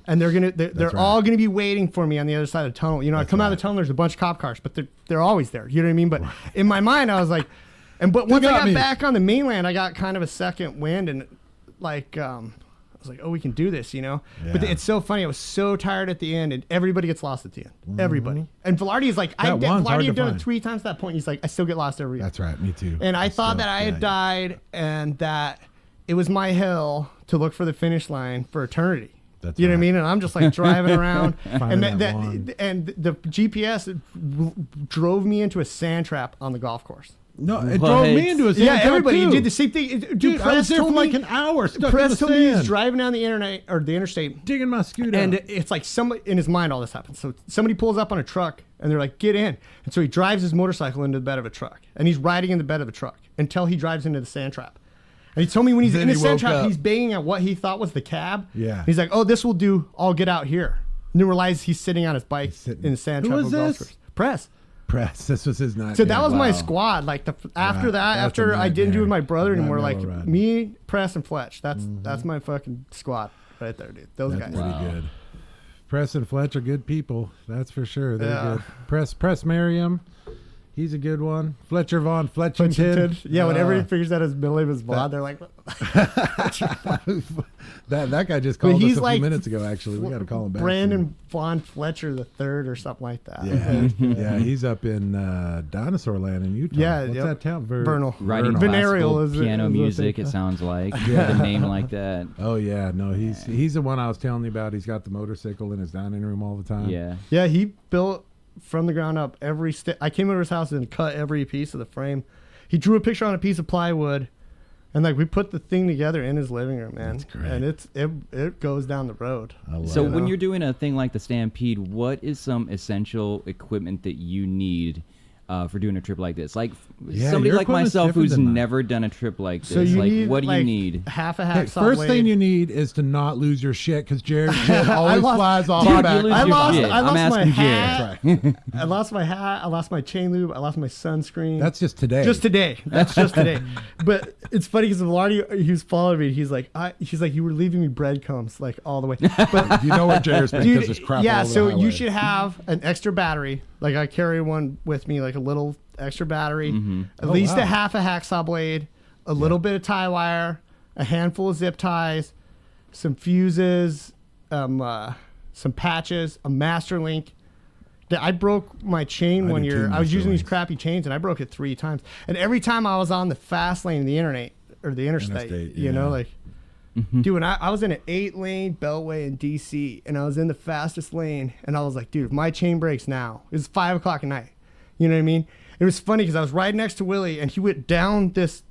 And they're right. all gonna be waiting for me on the other side of the tunnel. You know, I come out of the tunnel, there's a bunch of cop cars, but they're always there. You know what I mean? But in my mind, I was like, but once I got back on the mainland, I got kind of a second wind, and like I was like, oh, we can do this, you know. Yeah. But it's so funny. I was so tired at the end, and everybody gets lost at the end. Everybody. And Velarde is like, Velarde had done it 3 times at that point. He's like, I still get lost every year. That's right. Me too. And I thought that I had died, and that it was my hill to look for the finish line for eternity. That's you know what I right. mean? And I'm just like driving around, and Finding the GPS drove me into a sand trap on the golf course. No, it drove me into a sand trap everybody too. did the same thing. Dude, I was there for like an hour stuck in the Press told me he's sand, driving down the interstate, digging my scooter. and it's like somebody in his mind all this happens. So somebody pulls up on a truck, and they're like, "Get in!" And so he drives his motorcycle into the bed of a truck, and he's riding in the bed of a truck until he drives into the sand trap. And he told me when he's in the sand trap, he's banging at what he thought was the cab. Yeah. He's like, "Oh, this will do. I'll get out here." And then realized he's sitting on his bike in the sand trap. Who was this? Press. This was his night. So that was my squad. Like after that, That's after a I didn't do it with my nightmare. brother anymore, like Ride. me, Press, and Fletch. That's my fucking squad right there, dude. Those That's guys. pretty good. Press and Fletch are good people. That's for sure. They're good. Press Merriam. He's a good one. Fletcher Von Fletchington. Yeah, whenever he figures out his middle name is Vaughn, they're like, that guy just called us he's a like few minutes ago, actually. We got to call him back. Brandon Von Fletcher the third or something like that. Yeah, yeah, he's up in Dinosaur Land in Utah. Yeah, what's that town? Vernal. Writing Venereal classical piano music, it sounds like. Yeah. A name like that. Oh yeah, no, he's the one I was telling you about. He's got the motorcycle in his dining room all the time. Yeah. Yeah, he built from the ground up every I came over his house and cut every piece of the frame. He drew a picture on a piece of plywood, and like we put the thing together in his living room, man. That's great. And it goes down the road. So when you're doing a thing like the Stampede, what is some essential equipment that you need for doing a trip like this? Like somebody your like equipment's myself different who's than mine. never done a trip like this. So you like, need, what do you need? Half a Hey, hacksaw first blade. thing you need is to not lose your shit because Jared's shit always flies off Dude, the back. you lose I your lost, shit. I I'm lost my asking hat. Jared. I lost my hat. I lost my chain lube. I lost my sunscreen. That's just today. Just today. That's just today. But it's funny because Velarde, he was following me. He's like, you were leaving me breadcrumbs like all the way. But You know where Jared's been because dude, there's crap all yeah. over the So highway. you should have an extra battery. Like I carry one with me, like a little extra battery, at least wow. a half a hacksaw blade, a little bit of tie wire, a handful of zip ties, some fuses, some patches, a master link. I broke my chain I one did year. too, I was master using these links. crappy chains, and I broke it 3 times. And every time I was on the fast lane of the interstate, you know, yeah. like, dude, when I was in an 8-lane beltway in DC, and I was in the fastest lane, and I was like, dude, if my chain breaks now, it's 5 o'clock at night. You know what I mean? It was funny because I was riding next to Willie, and he went down this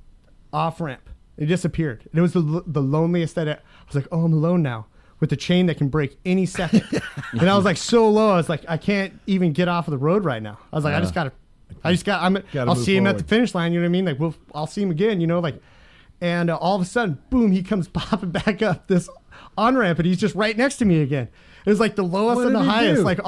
off ramp. It disappeared. And it was the loneliest I was like, oh, I'm alone now with a chain that can break any second. And I was like so low. I was like, I can't even get off of the road right now. I was like, I'll move see him at forward. the finish line. You know what I mean? Like, I'll see him again, you know, like, and all of a sudden, boom, he comes popping back up this on ramp, and he's just right next to me again. It was like the lowest What and the did he highest. do? Like,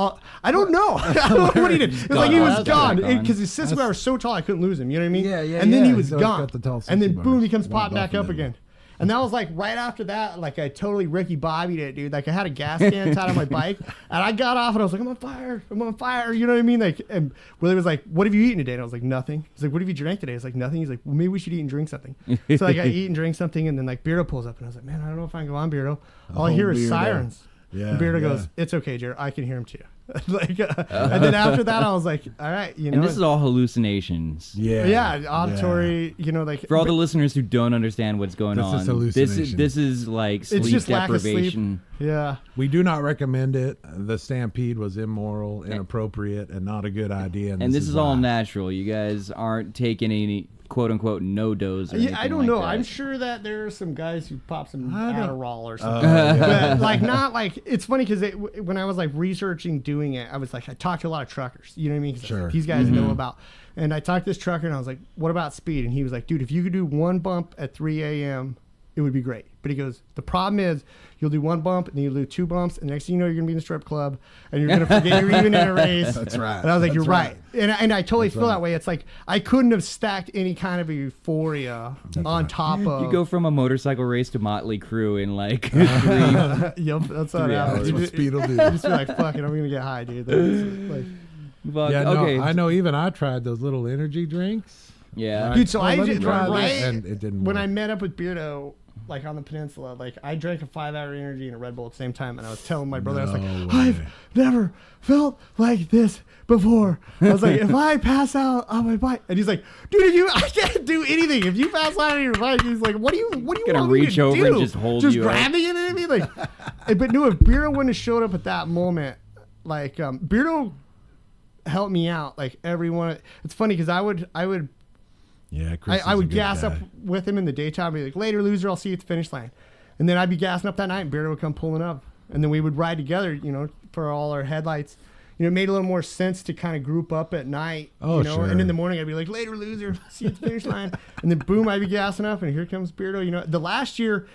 I don't know. I don't know what he did. It was like he was That's gone gone. because his system was so tall I couldn't lose him. You know what I mean? Yeah, yeah, And then yeah. he was He's always gone. got the tall And then 60 boom, bars. he comes Walked popping off back up the middle. again. And that was like right after that, like I totally Ricky Bobbied it, dude. Like I had a gas can tied on my bike, and I got off, and I was like, I'm on fire. You know what I mean? Like, and Willie was like, what have you eaten today? And I was like, nothing. He's like, what have you drank today? I was like, nothing. He's like, well, maybe we should eat and drink something. So like I eat and drink something, and then like Beardo pulls up, and I was like, man, I don't know if I can go on, Beardo. All I hear is Beardo. sirens. Yeah, And Beardo yeah. goes, it's okay, Jared. I can hear him too. And then after that, I was like, all right, you know. And this is all hallucinations. Yeah, auditory, you know, like. For all the listeners who don't understand what's going on, This is hallucination. this is like sleep it's just deprivation. lack of sleep. Yeah. We do not recommend it. The Stampede was immoral, inappropriate, and not a good idea. And this is all why. natural. You guys aren't taking any quote unquote no dose. Yeah, I don't know. I'm sure that there are some guys who pop some Adderall or something. But like not like it's funny because when I was like researching doing it, I was like I talked to a lot of truckers. You know what I mean? 'Cause Sure. these guys know about. And I talked to this trucker and I was like, "What about speed?" And he was like, "Dude, if you could do one bump at 3 a.m., it would be great." But he goes, "The problem is you'll do one bump and then you'll do two bumps, and the next thing you know, you're gonna be in the strip club and you're gonna forget you're even in a race." That's right. And I was like, That's "You're right." And I totally feel right. that way. It's like I couldn't have stacked any kind of euphoria on top of. You go from a motorcycle race to Motley Crue in like 3 Yep, that's what 3 happens. hours. That's what speed will do. You just be like, "Fuck it, I'm gonna get high, dude." Like, Fuck, Yeah, okay. no, I know. Even I tried those little energy drinks. Yeah. dude, so Oh, I let me just try right this, and it didn't when work. I met up with Beardo, like on the peninsula, like I drank a 5-hour energy and a Red Bull at the same time, and I was telling my brother, I was like, No way. "I've never felt like this before." I was like, "If I pass out on my bike," and he's like, "Dude, I can't do anything. If you pass out on your bike," he's like, "What do you Gonna want me reach to over do? and just hold you up." grab me?" You know what I mean? Like, but no, if Beardo wouldn't have showed up at that moment, like Beardo helped me out. Like everyone, it's funny because I would. Yeah, Chris I is a would good gas guy. up with him in the daytime, be like, "Later, loser, I'll see you at the finish line." And then I'd be gassing up that night, and Beardo would come pulling up. And then we would ride together, you know, for all our headlights. You know, it made a little more sense to kind of group up at night, Oh, you know. sure. And in the morning, I'd be like, "Later, loser, see you at the finish line." And then boom, I'd be gassing up, and here comes Beardo. You know, the last year,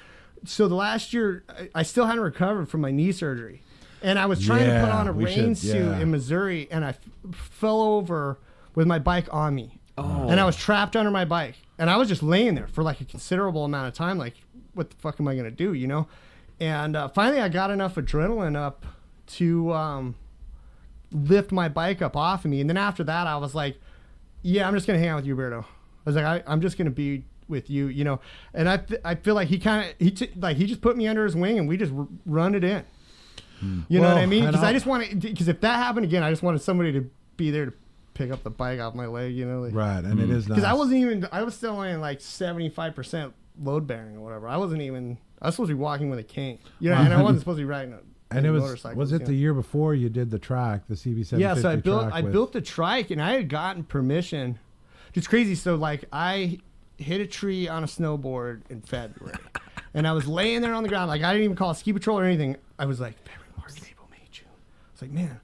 I still hadn't recovered from my knee surgery. And I was trying to put on a rain suit in Missouri, and I fell over with my bike on me. Oh. And I was trapped under my bike. And I was just laying there for like a considerable amount of time. Like, what the fuck am I going to do, you know? And finally, I got enough adrenaline up to lift my bike up off of me. And then after that, I was like, yeah, I'm just going to hang out with you, Berto. I was like, I'm just going to be with you, you know? And I feel like he just put me under his wing and we just run it in. You know what I mean? Because I just wanted, because if that happened again, I just wanted somebody to be there to pick up the bike off my leg, you know? Like, Right, and it is nice. because I was still only like 75% load bearing or whatever. I was supposed to be walking with a cane, you know, and I wasn't supposed to be riding And it was motorcycles, it the year before you did the trike, the CB750 yeah, so I trike built the trike, and I had gotten permission. It's crazy. So like I hit a tree on a snowboard in February, and I was laying there on the ground, like I didn't even call a ski patrol or anything. I was like, February, March, April, May, June. I was like, man,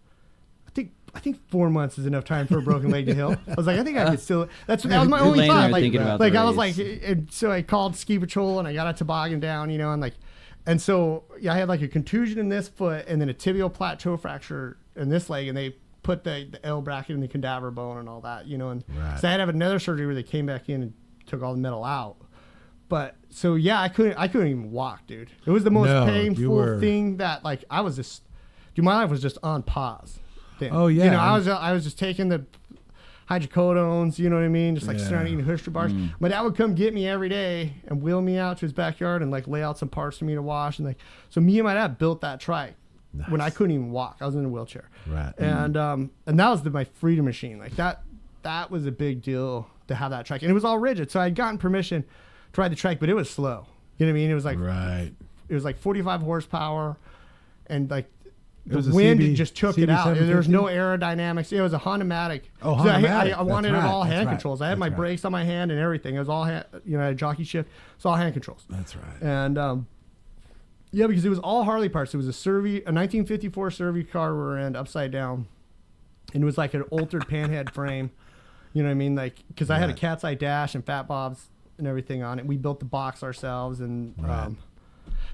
I think 4 months is enough time for a broken leg to heal. I was like, I think I could still. That was my only laying thought. there Like, thinking about like the I was race. like, and so I called ski patrol and I got a toboggan down, you know, and like, and so yeah, I had like a contusion in this foot and then a tibial plateau fracture in this leg, and they put the L bracket in the cadaver bone and all that, you know, and Right. so I had to have another surgery where they came back in and took all the metal out. But so yeah, I couldn't even walk, dude. It was the most No, you painful were- thing that like I was just, dude, my life was just on pause. Then. Oh, yeah. You know, I was just taking the hydrocodones, you know what I mean? Just like sitting around eating Hooster bars. My dad would come get me every day and wheel me out to his backyard and like lay out some parts for me to wash. And like, so me and my dad built that trike when I couldn't even walk. I was in a wheelchair. Right. And that was my freedom machine. Like that was a big deal to have that trike. And it was all rigid. So I'd gotten permission to ride the trike, but it was slow. You know what I mean? It was like, Right. it was like 45 horsepower and like, It was the a wind CB just took it out. 750? There was no aerodynamics. It was a Honda-matic. Oh, So Honda-matic. I wanted That's it all right. hand That's controls. right. I had my That's right. brakes on my hand and everything. It was all hand, you know, I had jockey shift. It's all hand controls. That's right. And yeah, because it was all Harley parts. It was a 1954 Survey car rear end upside down, and it was like an altered panhead frame. You know what I mean? Like, because I had a Right. cat's eye dash and fat bobs and everything on it. We built the box ourselves, and Right.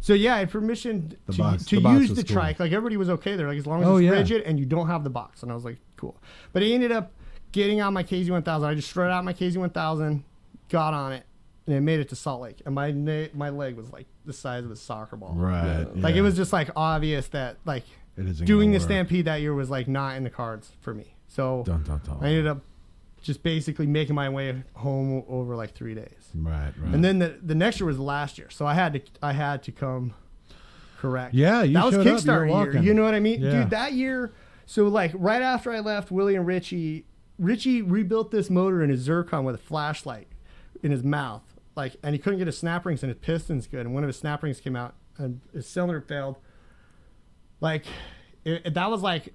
so yeah, I had permission The to box use was the cool. trike. Like everybody was okay there, like as long as Oh, it's yeah. rigid and you don't have the box. And I was like, cool. But I ended up getting on my KZ1000. I just straight out my KZ1000, got on it, and it made it to Salt Lake. And my leg was like the size of a soccer ball. Right. Like yeah. it was just like obvious that like It isn't doing gonna the work. Stampede that year was like not in the cards for me. So Dun, dun, dun. I ended up just basically making my way home over like 3 days. Right. Right. And then the next year was the last year, so I had to come correct. Yeah, you that was showed up, you were Kickstarter year. walking. You know what I mean, Yeah. dude? That year, So like right after I left Willie and Richie rebuilt this motor in his Zircon with a flashlight in his mouth. Like, and he couldn't get his snap rings and his pistons good. And one of his snap rings came out and his cylinder failed. Like, that was like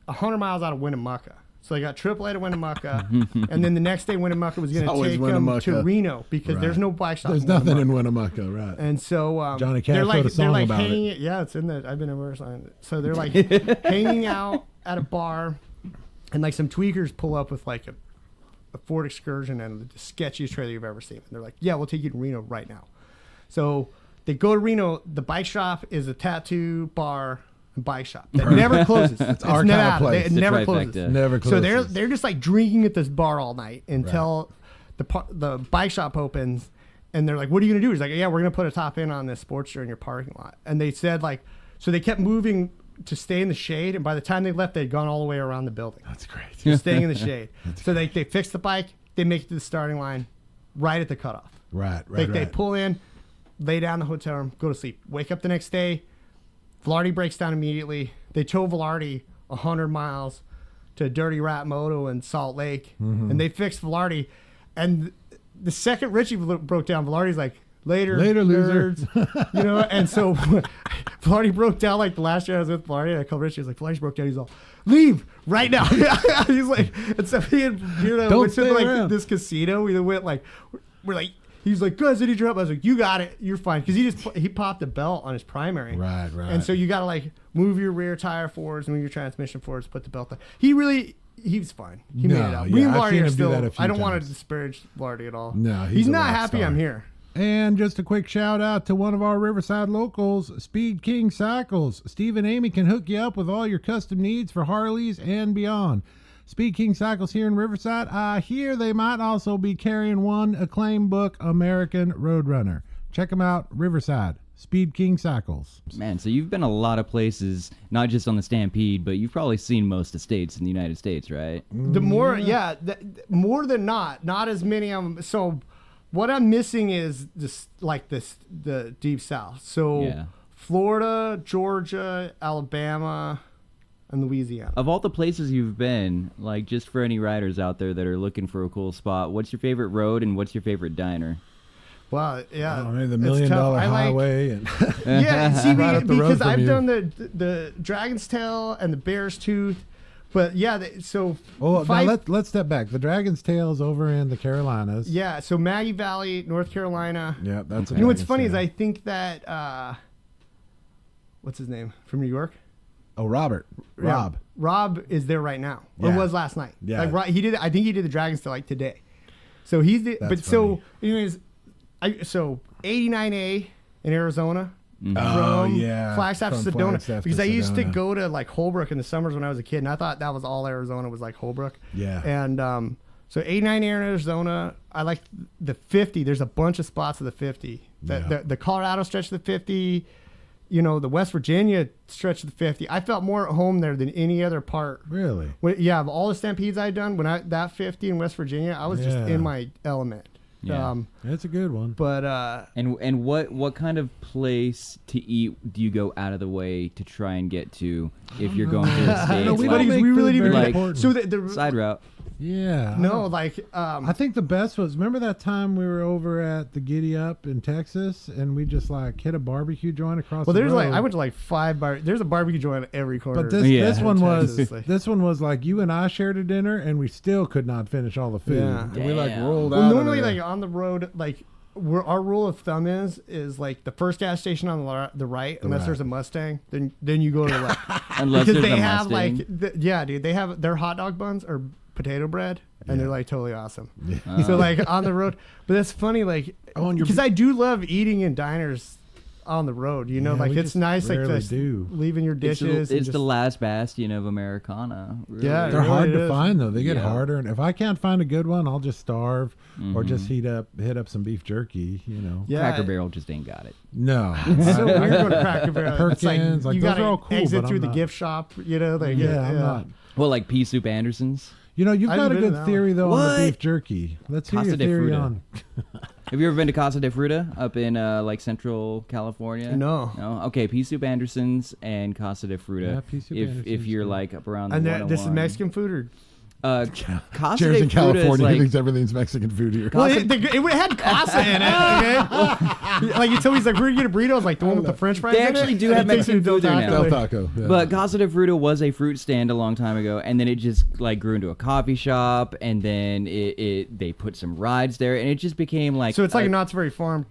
100 miles out of Winnemucca. So they got AAA to Winnemucca, and then the next day Winnemucca was going to take them to Reno because there's no bike shop. There's nothing in Winnemucca, right? And so Johnny Cash wrote a song about it. Yeah, it's in the. I've been immersed on it. So they're like hanging out at a bar, and like some tweakers pull up with like a Ford Excursion and the sketchiest trailer you've ever seen. And they're like, "Yeah, we'll take you to Reno right now." So they go to Reno. The bike shop is a tattoo bar. Bike shop that never closes. It's our kind of place. It never closes. Never closes. So they're just like drinking at this bar all night until the bike shop opens, and they're like, "What are you gonna do?" He's like, "Yeah, we're gonna put a top end on this Sportster in your parking lot." And they said like, so they kept moving to stay in the shade, and by the time they left, they'd gone all the way around the building. That's great. Just staying in the shade. So they fix the bike, they make it to the starting line, right at the cutoff. Right. They pull in, lay down in the hotel room, go to sleep, wake up the next day. Velarde breaks down immediately. They tow Velarde 100 miles to Dirty Rat Moto in Salt Lake, and they fixed Velarde. And the second Richie broke down, Velarde's like, later losers. You know, and so Velarde broke down like the last year I was with Velarde, and I called Richie. I was like, Velarde broke down. He's all, leave right now. He's like, and so he and went to like this casino. We went like, we're like, he's like, guys, I need your help. I was like, you got it. You're fine. Because he popped a belt on his primary. Right. And so you got to like move your rear tire forwards, move your transmission forwards, put the belt on. He was fine. He made it out. Me and Velarde are still, I don't want to disparage Velarde at all. No, he's not happy I'm here. And just a quick shout out to one of our Riverside locals, Speed King Cycles. Steve and Amy can hook you up with all your custom needs for Harleys and beyond. Speed King Cycles here in Riverside. I hear they might also be carrying one acclaimed book, American Roadrunner. Check them out, Riverside. Speed King Cycles. Man, so you've been a lot of places, not just on the Stampede, but you've probably seen most of the states in the United States, right? More than not as many of them. So what I'm missing is the Deep South. So Florida, Georgia, Alabama, and Louisiana. Of all the places you've been, like just for any riders out there that are looking for a cool spot, what's your favorite road and what's your favorite diner? Well, yeah, the $1 Million Highway, and see, right because I've done the Dragon's Tail and the Bear's Tooth, but yeah, now let's step back. The Dragon's Tail is over in the Carolinas. Yeah, so Maggie Valley, North Carolina. Yeah, that's. You know what's funny is I think that what's his name from New York? Oh, Rob. Rob is there right now, or was last night. Yeah, like he did. I think he did the Dragon's Tail like today. So he's the. That's but funny. So anyways. So 89A in Arizona from Flagstaff to Sedona, because I used to go to like Holbrook in the summers when I was a kid, and I thought that was all Arizona was like Holbrook. Yeah. And so 89A in Arizona, I like the 50. There's a bunch of spots of the 50. The Colorado stretch of the 50, you know, the West Virginia stretch of the 50. I felt more at home there than any other part. Really? Yeah, of all the Stampedes I'd done, that 50 in West Virginia, I was just in my element. Yeah. That's a good one. But and what kind of place to eat do you go out of the way to try and get to if you're going to the States? We really need to like, so the side route. Yeah. No, like I think the best was, remember that time we were over at the Giddy Up in Texas and we just like hit a barbecue joint across the road. Well, there's I went to like 5 bars. There's a barbecue joint at every corner. But this one was like you and I shared a dinner and we still could not finish all the food. Yeah. And we like rolled out. Well, normally like on the road, like our rule of thumb is like the first gas station on the right, unless there's a Mustang, then you go to the left. Unless because there's they a have Mustang. like dude, they have their hot dog buns are potato bread and they're like totally awesome. Yeah. So like on the road, but that's funny, like because I do love eating in diners on the road, you know, like it's nice like just leaving your dishes. It's the last bastion of Americana. Really. Yeah, they're hard to find though. They get harder, and if I can't find a good one, I'll just starve or just hit up some beef jerky. You know, Cracker Barrel just ain't got it. No, it's so weird going to Cracker Barrel. Perkins, like you those got are all to cool, exit through the gift shop. You know, like I'm not. Well, like pea soup Anderson's. You know, you've got a good theory though on the beef jerky. Let's hear your theory on. Have you ever been to Casa de Fruta up in like Central California? No. No. Okay, Pea Soup Anderson's and Casa de Fruta. Yeah, Pea Soup if Anderson's, you're yeah. like up around the And 101. this is Mexican food or? Casa Jer's de in Fruta California. is He like, thinks everything's Mexican food here. Well, it had casa in it. Okay? Like you told me, he's like, "We're gonna get a burrito." I was like, "The one with the French fries." They in actually it? do have And it tastes Mexican like food there now. Del Taco. Yeah. But Casa de Fruta was a fruit stand a long time ago, and then it just like grew into a coffee shop, and then they put some rides there, and it just became like So it's like a Knott's Berry Farm,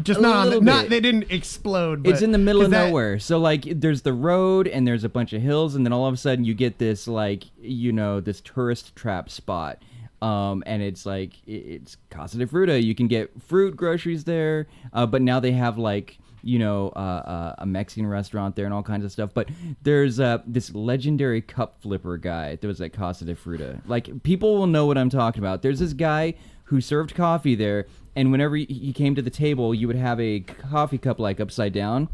just a not on little the, not bit. they didn't explode. It's but- in the middle of 'cause that- nowhere. So like there's the road and there's a bunch of hills, and then all of a sudden you get this like this tourist trap spot. And it's like it's Casa de Fruta. You can get fruit, groceries there, but now they have like a Mexican restaurant there and all kinds of stuff. But there's this legendary cup flipper guy that was at Casa de Fruta. Like people will know what I'm talking about. There's this guy who served coffee there, and whenever he came to the table, you would have a coffee cup like upside down,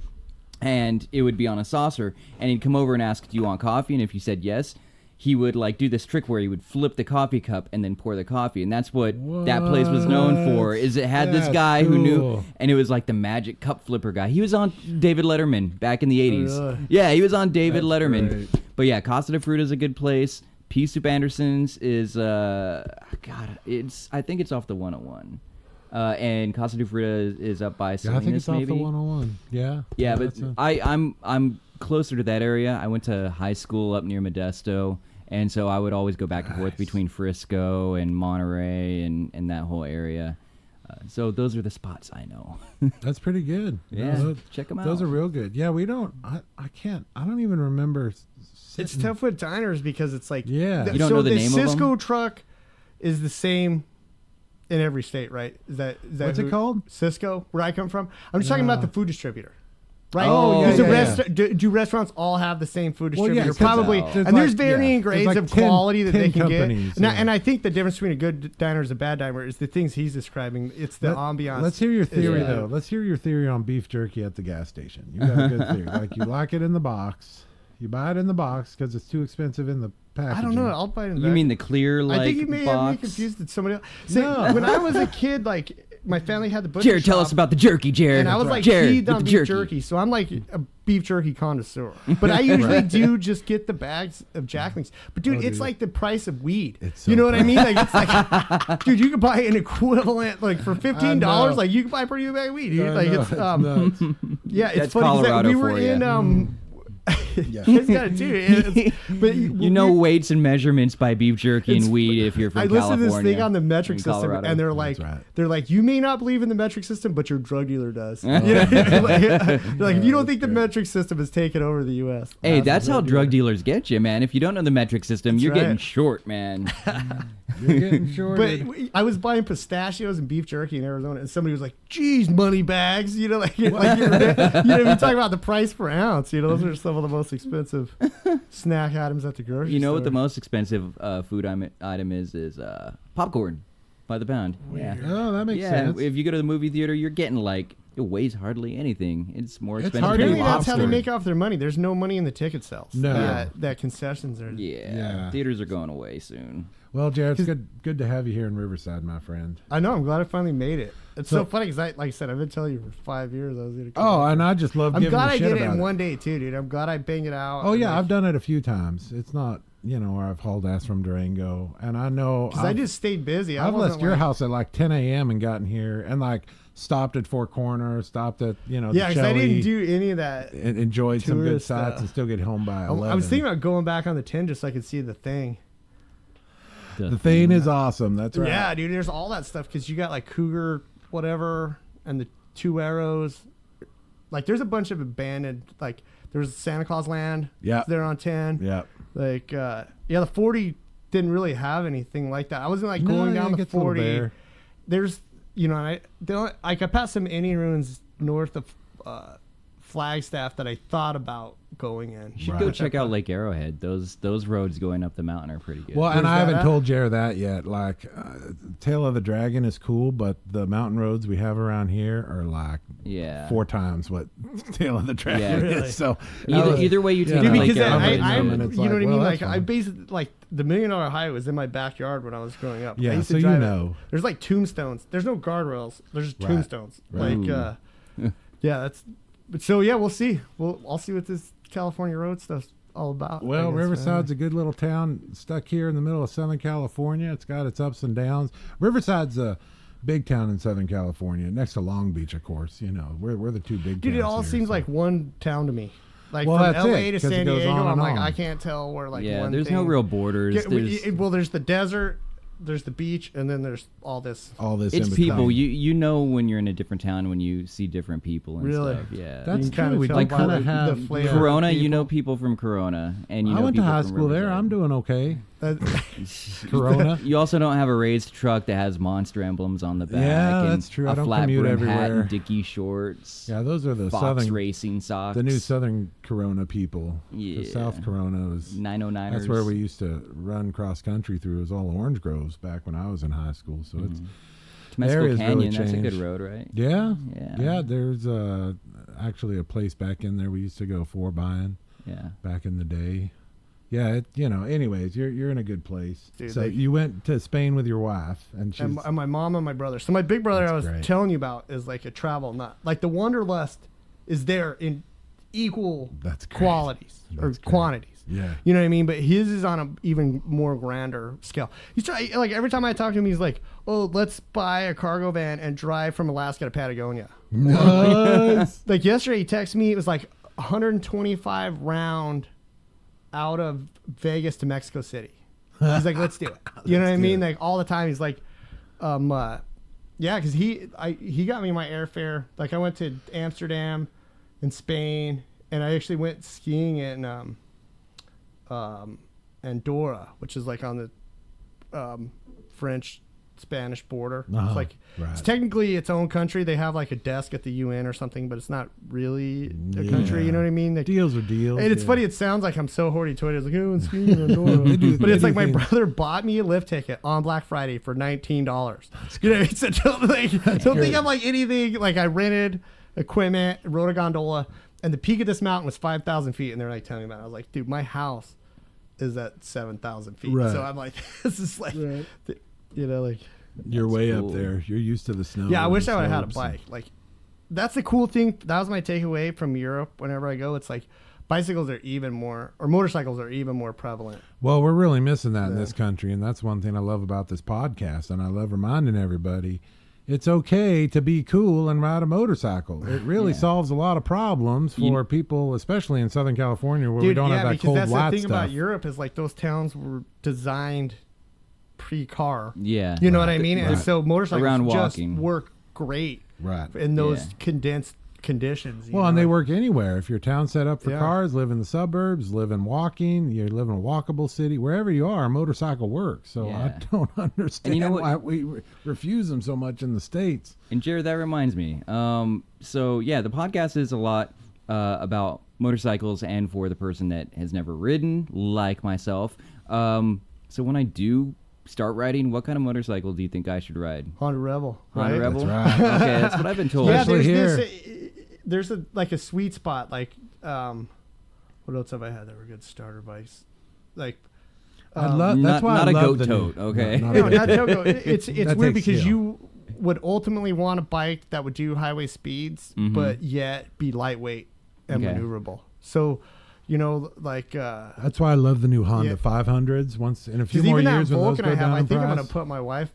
and it would be on a saucer, and he'd come over and ask, "Do you want coffee?" And if you said yes, he would like do this trick where he would flip the coffee cup and then pour the coffee, and that's what that place was known for. Is it had this That's guy who knew, cool. and it was like the magic cup flipper guy. He was on David Letterman back in the 80s. really? Yeah, he was on David That's Letterman. great. But yeah, Casa de Fruta is a good place. Pea Soup Anderson's is I think it's off the 101. And Casa de Fruta is up by Yeah, Salinas, I think it's off maybe. the 101. Yeah. Yeah, but that's a- I'm closer to that area. I went to high school up near Modesto, and so I would always go back and forth between Frisco and Monterey and that whole area. So those are the spots I know. That's pretty good. Yeah, No, check them out. those are real good. Yeah, we don't. I can't. I don't even remember. It's sitting- tough with diners because it's like Yeah. You don't know the name of them? Cisco truck is the same in every state, right? Is that What's it called? Cisco, where I come from. I'm just talking about the food distributor. Right? Oh, Because yeah, do restaurants all have the same food Well, yeah, distributor? 'cause Probably. there's And there's like- varying yeah, there's grades like of 10 quality that they can companies, get. yeah. And I think the difference between a good diner and a bad diner is the things he's describing. It's the ambiance. Let's hear your theory, Yeah. though. Let's hear your theory on beef jerky at the gas station. You got a good theory. Like you like it in the box. You buy it in the box because it's too expensive in the packaging. I don't know. I'll buy it in the You back. mean the clear like I think you may box? have me confused with somebody else. See, No. when I was a kid, like my family had the butcher Jared, tell shop, us about the jerky, Jared. and I was like Jared, teased with on the beef jerky, so I'm like a beef jerky connoisseur. But I usually do just get the bags of Jack Links. But dude, Oh, it's dude. like the price of weed. It's so You know what I mean? Like it's like, dude, you could buy an equivalent like for $15. know. Like you can buy a pretty bag of weed, dude. I Like know, it's nuts. yeah, it's That's funny 'cause Colorado we were for ya. in Yeah. it's got it too. But You know weights and measurements by beef jerky It's and weed if you're from I listened to California. this thing on the metric in system, Colorado. and they're like, That's right. you may not believe in the metric system, but your drug dealer does. You know? Like, if you don't think the metric system has taken over the U.S. Hey, that's the how drug drug dealers get you, man. If you don't know the metric system, That's you're getting right. short, man. You're getting shorted. But I was buying pistachios and beef jerky in Arizona, and somebody was like, "Geez, money bags," you know, like you talk about the price per ounce. You know, those are some of the most expensive snack items at the grocery You know store. what the most expensive food item is popcorn by the pound. Yeah. Oh, that makes Yeah, sense. if you go to the movie theater, you're getting like it weighs hardly anything. It's more It's expensive. hard to than Apparently, that's how they lobster. make off their money. There's no money in the ticket sales. No. that concessions are. Yeah. Yeah. Theaters are going away soon. Well, Jared, it's good to have you here in Riverside, my friend. I know. I'm glad I finally made it. It's so So- funny because like I said, I've been telling you for 5 years I was gonna. come Oh, back. and I just love I'm giving glad a I shit did it about in one day too, dude. I'm glad I banged it out. Oh, and, yeah, like, I've done it a few times. It's not, where I've hauled ass from Durango. And I know. because I just stayed busy. I've wasn't left your like- house at like 10 a.m. and gotten here and like stopped at Four Corners, stopped at, Yeah, the because I didn't Shelley, do any of that. and enjoyed some good tourist sights stuff. and still get home by 11. I was thinking about going back on the 10 just so I could see the thing. The thing is awesome. That's right. Yeah, dude. There's all that stuff because you got like Cougar, whatever, and the Two Arrows. Like, there's a bunch of abandoned. Like, there's Santa Claus Land. Yeah. There on 10. Yeah. Like, the 40 didn't really have anything like that. I wasn't like No, going yeah, down it the gets a little 40. bare. There's, I passed some Indian ruins north of Flagstaff that I thought about going in. You should go check out Lake Arrowhead. Those roads going up the mountain are pretty good. Well, and I haven't told Jer that yet. Like, Tail of the Dragon is cool, but the mountain roads we have around here are like 4 times what Tail of the Dragon is. So either way you take it, because Lake you know what I mean? Like, I basically, like, the $1 Million Highway was in my backyard when I was growing up. Yeah, I used so to drive you know. There's like tombstones. There's no guardrails. There's just tombstones. Right. Like, yeah, that's. But so yeah, we'll see. I'll see what this California road stuff's all about. Well, Riverside's a good little town stuck here in the middle of Southern California. It's got its ups and downs. Riverside's a big town in Southern California, next to Long Beach, of course. You know, we're the 2 big towns. Dude, it all seems like one town to me. Like from LA to San Diego, I'm like, I can't tell where like one there's thing. no real borders. There's the desert, there's the beach, and then there's all this. It's people. You know when you're in a different town when you see different people and stuff. Yeah, that's true. We like kind of have the flavor. Corona. You know people from Corona, and you know I went to people high from school there. Riverside. I'm doing okay. Corona. You also don't have a raised truck that has monster emblems on the back. Yeah, and that's true. I A don't flat commute brim hat everywhere. and Dickie shorts. Yeah, those are the Fox southern racing socks. the new Southern Corona people. Yeah. The South Corona was 909ers. That's where we used to run cross country through. It was all orange groves back when I was in high school. So it's Temescal Canyon. Really That's a good changed. road, right? Yeah. There's actually a place back in there we used to go buying. Yeah. Back in the day. Yeah, anyways, you're in a good place. Dude, so you went to Spain with your wife and she's And my mom and my brother. So my big brother That's I was great. telling you about is like a travel nut. Like the Wanderlust is there in equal That's great. qualities or That's great. quantities. Yeah. You know what I mean? But his is on a even more grander scale. He's trying, like every time I talk to him, he's like, "Oh, let's buy a cargo van and drive from Alaska to Patagonia." Nice. Like yesterday, he texted me. It was like 125 round out of Vegas to Mexico City. He's like, "Let's do it." You know what I mean? Like all the time, he's like, yeah, because he got me my airfare. Like I went to Amsterdam and Spain, and I actually went skiing in Andorra, which is like on the French-Spanish border. It's like it's technically its own country. They have like a desk at the UN or something, but it's not really a country. You know what I mean? Like, Deals are deals. and it's funny. It sounds like I'm so hoity-toity. It's like, oh, I'm skiing in Andorra. But it's like my brother bought me a lift ticket on Black Friday for $19. You know, so don't think I'm like anything. Like I rented equipment, rode a gondola, and the peak of this mountain was 5,000 feet. And they're like telling me about it. I was like, dude, my house is at 7,000 feet. Right. So I'm like, this is like, you know, like. You're way cool. up there. You're used to the snow. Yeah, I wish I would have had a slopes and- bike. Like, that's the cool thing. That was my takeaway from Europe. Whenever I go, it's like bicycles are even more, or motorcycles are even more prevalent. Well, we're really missing that in this country, and that's one thing I love about this podcast, and I love reminding everybody it's okay to be cool and ride a motorcycle. It really solves a lot of problems for people, especially in Southern California where we don't have that cold, that's white the thing stuff. about Europe is like those towns were designed pre-car. Yeah. You know what I mean? Right. And so motorcycles Around just walking. work great Right. in those condensed conditions. you Well, and know? they work anywhere. If your town's set up for Yeah. cars, live in the suburbs, live in walking, you live in a walkable city, wherever you are, a motorcycle works. So I Yeah. don't understand And you know what? why we refuse them so much in the States. And Jared, that reminds me. So yeah, the podcast is a lot about motorcycles and for the person that has never ridden, like myself. So when I do start riding, what kind of motorcycle do you think I should ride? Honda Rebel. Honda right? Rebel? That's right. Okay, that's what I've been told. Yeah, Especially there's a like a sweet spot. Like, what else have I had that were good starter bikes? Like, I love. That's not why not I a love goat the tote, new- okay? not no, a- not Togo. It's That weird takes because skill. you would ultimately want a bike that would do highway speeds, but yet be lightweight and Okay. maneuverable. So, you know, like, That's why I love the new Honda Yeah. 500s. Once in a few because more even that years when those Vulcan go I have, down I in think I'm price. gonna put my wife.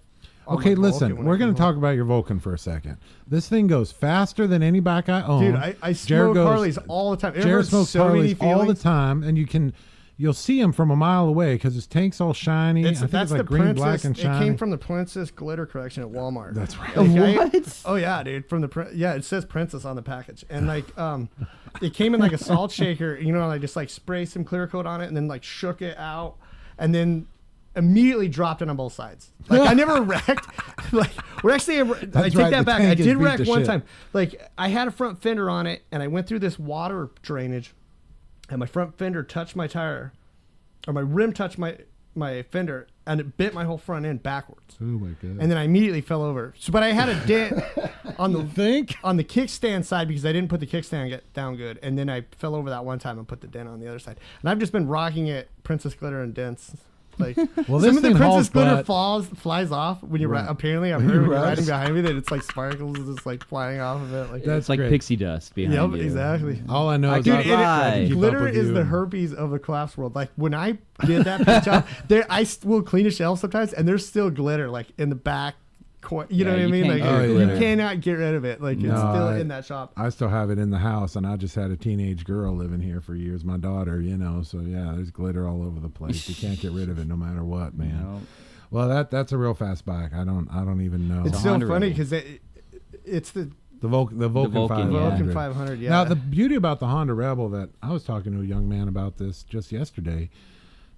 on Okay, my listen, Vulcan when we're I going to come home. talk about your Vulcan for a second. This thing goes faster than any bike I own. Dude, I smoke Harleys all the time. It Jared hurts smokes so many Harleys all the feelings. time, and you'll see him from a mile away because his tank's all shiny. I think That's it's like the green, Princess. black, and It shiny. came from the Princess Glitter Collection at Walmart. That's right. Like, oh yeah, dude. From the yeah, it says Princess on the package, and like it came in like a salt shaker. You know, and I just like spray some clear coat on it, and then like shook it out, and then immediately dropped it on both sides. Like I never wrecked. Like Well, actually, I take right, that the back. tank I is did beat wreck to one shit. time. Like, I had a front fender on it, and I went through this water drainage, and my front fender touched my tire, or my rim touched my fender, and it bit my whole front end backwards. Oh my god! And then I immediately fell over. So, but I had a dent on the think on the kickstand side because I didn't put the kickstand down good, and then I fell over that one time and put the dent on the other side. And I've just been rocking it, Princess Glitter and dents. Like, well, some of the thing Princess hauls Glitter butt. flies off when you're Right. apparently I've When heard you when you're ride. riding behind me that it's like sparkles just like flying off of it. Like, That's It's like great. pixie dust behind yep, you. exactly. All I know is Dude, I Right. keep up glitter with is you the and- herpes of the collapse world. Like when I did that paint job, I will clean a shelf sometimes, and there's still glitter like in the back. You know Yeah, what I you mean? can't Like get rid you of it. cannot get rid of it. Like it's No, still I- in that shop. I still have it in the house, and I just had a teenage girl living here for years, my daughter, so yeah, there's glitter all over the place. You can't get rid of it no matter what, man. No. Well, that's a real fast bike. I don't even know. It's a so Honda funny Rebel. because it's the the Vulcan Vulcan, 500. yeah. Vulcan 500. Yeah. Now, the beauty about the Honda Rebel that I was talking to a young man about this just yesterday,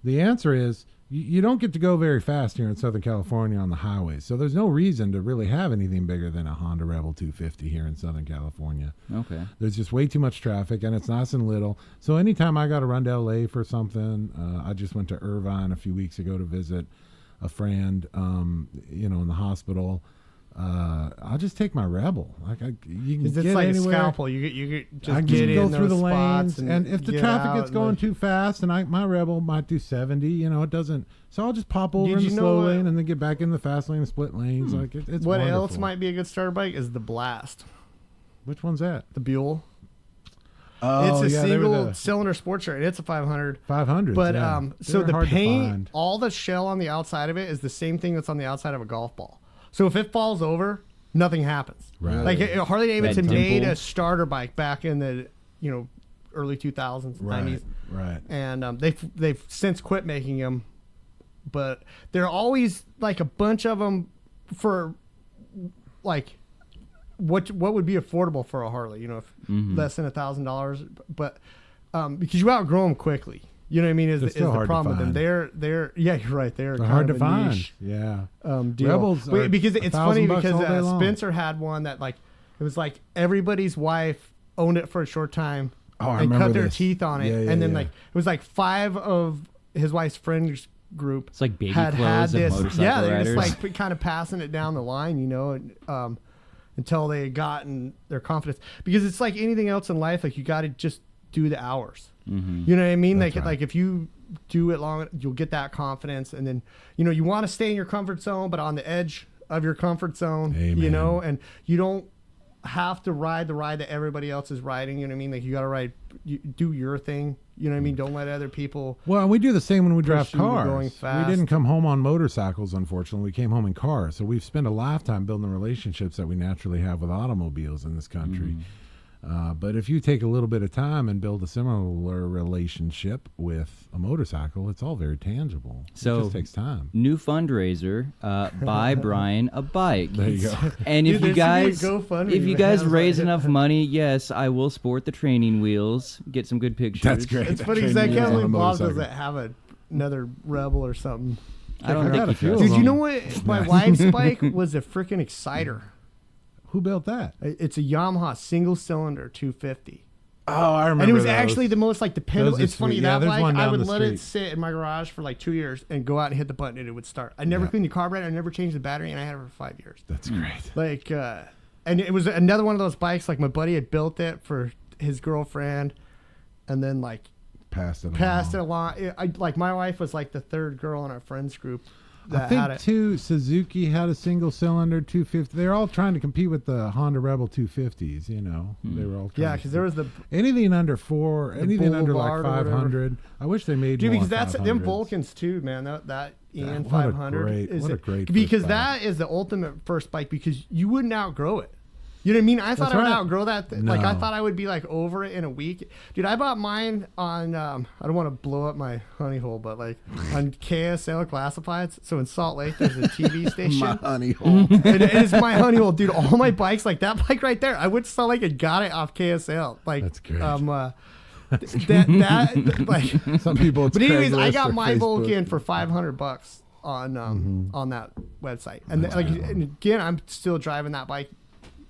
the answer is you don't get to go very fast here in Southern California on the highways. So there's no reason to really have anything bigger than a Honda Rebel 250 here in Southern California. Okay. There's just way too much traffic, and it's nice and little. So anytime I got to run to LA for something, I just went to Irvine a few weeks ago to visit a friend, in the hospital. I'll just take my Rebel. Like you can it's get like anywhere. a scalpel. You just I get can go in through the those lanes, spots and if the get traffic out gets and, going like, too fast, and my Rebel might do 70, it doesn't. So I'll just pop over Did in you the know slow what- lane and then get back in the fast lane and split lanes. Like it's what wonderful. else might be a good starter bike is the Blast, Which one's that? the Buell. Oh, It's a yeah, they were single the cylinder sports car, and it's a 500. 500. But yeah. so They're the hard to paint, find. all the shell on the outside of it is the same thing that's on the outside of a golf ball. So if it falls over, nothing happens. Right. Like Harley Davidson Red made Temple. a starter bike back in the early 2000s, 90s, Right. and they've since quit making them. But there are always like a bunch of them for like what would be affordable for a Harley, if less than $1,000, but because you outgrow them quickly. You know what I mean? Is They're the still hard to problem with them? find. They're yeah, you're right. They're They're kind hard of to a find. niche, Yeah. deal. Rebels are Because it's funny $1,000 because all day long. Spencer had one that like it was like everybody's wife owned it for a short time Oh, I and remember cut their this. teeth on it, Yeah, yeah, and then yeah. like it was like 5 of his wife's friends group It's like baby had clothes of this. motorcycle Yeah, they're riders. just like kind of passing it down the line, and, until they had gotten their confidence. Because it's like anything else in life, like you got to just do the hours. Mm-hmm. You know what I mean? That's Like right. like if you do it long, you'll get that confidence, and then you want to stay in your comfort zone, but on the edge of your comfort zone. Amen. And you don't have to ride the ride that everybody else is riding. You know what I mean? Like you got to do your thing. You know what I mean? Don't let other people. Well, we do the same when we draft you to cars. going fast. We didn't come home on motorcycles, unfortunately. We came home in cars. So we've spent a lifetime building the relationships that we naturally have with automobiles in this country. But if you take a little bit of time and build a similar relationship with a motorcycle, it's all very tangible. So- it just takes time. New fundraiser, buy Brian a bike. There you go. And if Dude, you there should be a guys, GoFundMe, if you man. guys I was raise like- enough money, yes, I will sport the training wheels. Get some good pictures. That's great. It's funny because I Training can't wheels on believe a Bob motorcycle. doesn't have another Rebel or something. I don't I got a think he few does. of Dude, them. you know what? My wife's bike was a freaking Exciter. Who built that? It's a Yamaha single cylinder 250. Oh, I remember. And it was those. actually the most like dependable. Those are It's funny sweet. Yeah, that there's bike one I down would the let it street. sit in my garage for like 2 years and go out and hit the button and it would start. I never Yeah. cleaned the carburetor. I never changed the battery, and I had it for 5 years. That's great. Like, and it was another one of those bikes. Like my buddy had built it for his girlfriend, and then like Passed it along. Like my wife was like the third girl in our friends group I that had think it. too, Suzuki had a single cylinder 250. They're all trying to compete with the Honda Rebel 250s. They were all trying Yeah, to because there was the anything under 4, anything under like Boulevard or whatever. 500. I wish they made dude, more. because that's them 500s. Vulcans too, man. That Ian what a 500 great- is what a it- great because first that is the ultimate first bike because you wouldn't outgrow it. You know what I mean? I thought That's I would right. outgrow that. Like I No. thought I would be like over it in a week. Dude, I bought mine on. I don't want to blow up my honey hole, but like on KSL Classifieds. So in Salt Lake, there's a TV station. My honey hole. It is my honey hole, dude. All my bikes, like that bike right there, I went to Salt Lake and got it off KSL. Like That's great. that like. Some people. It's But anyways, I Craigslist got or my Facebook. Vulcan for $500. on that website. And and again, I'm still driving that bike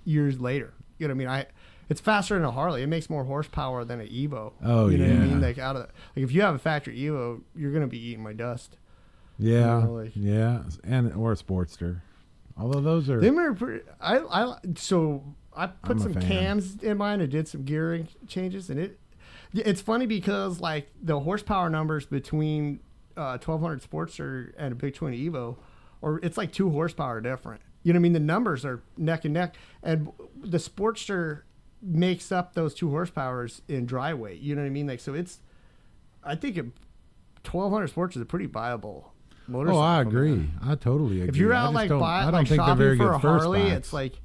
years later. You know what I mean? It's faster than a Harley. It makes more horsepower than an Evo. Oh, you know what I mean? Like if you have a factory Evo, you're gonna be eating my dust. Yeah, you know, or a Sportster. Although those are, them are pretty, I put some cams in mine and did some gearing changes, and it's funny because like the horsepower numbers between 1200 Sportster and a Big Twin Evo, or it's like 2 horsepower different. You know what I mean? The numbers are neck and neck, and the Sportster makes up those 2 horsepowers in dry weight. You know what I mean? Like, so I think 1200 Sportster is a pretty viable motorcycle. Oh, I agree. Man. I totally agree. If you're out like shopping for a Harley, it's like,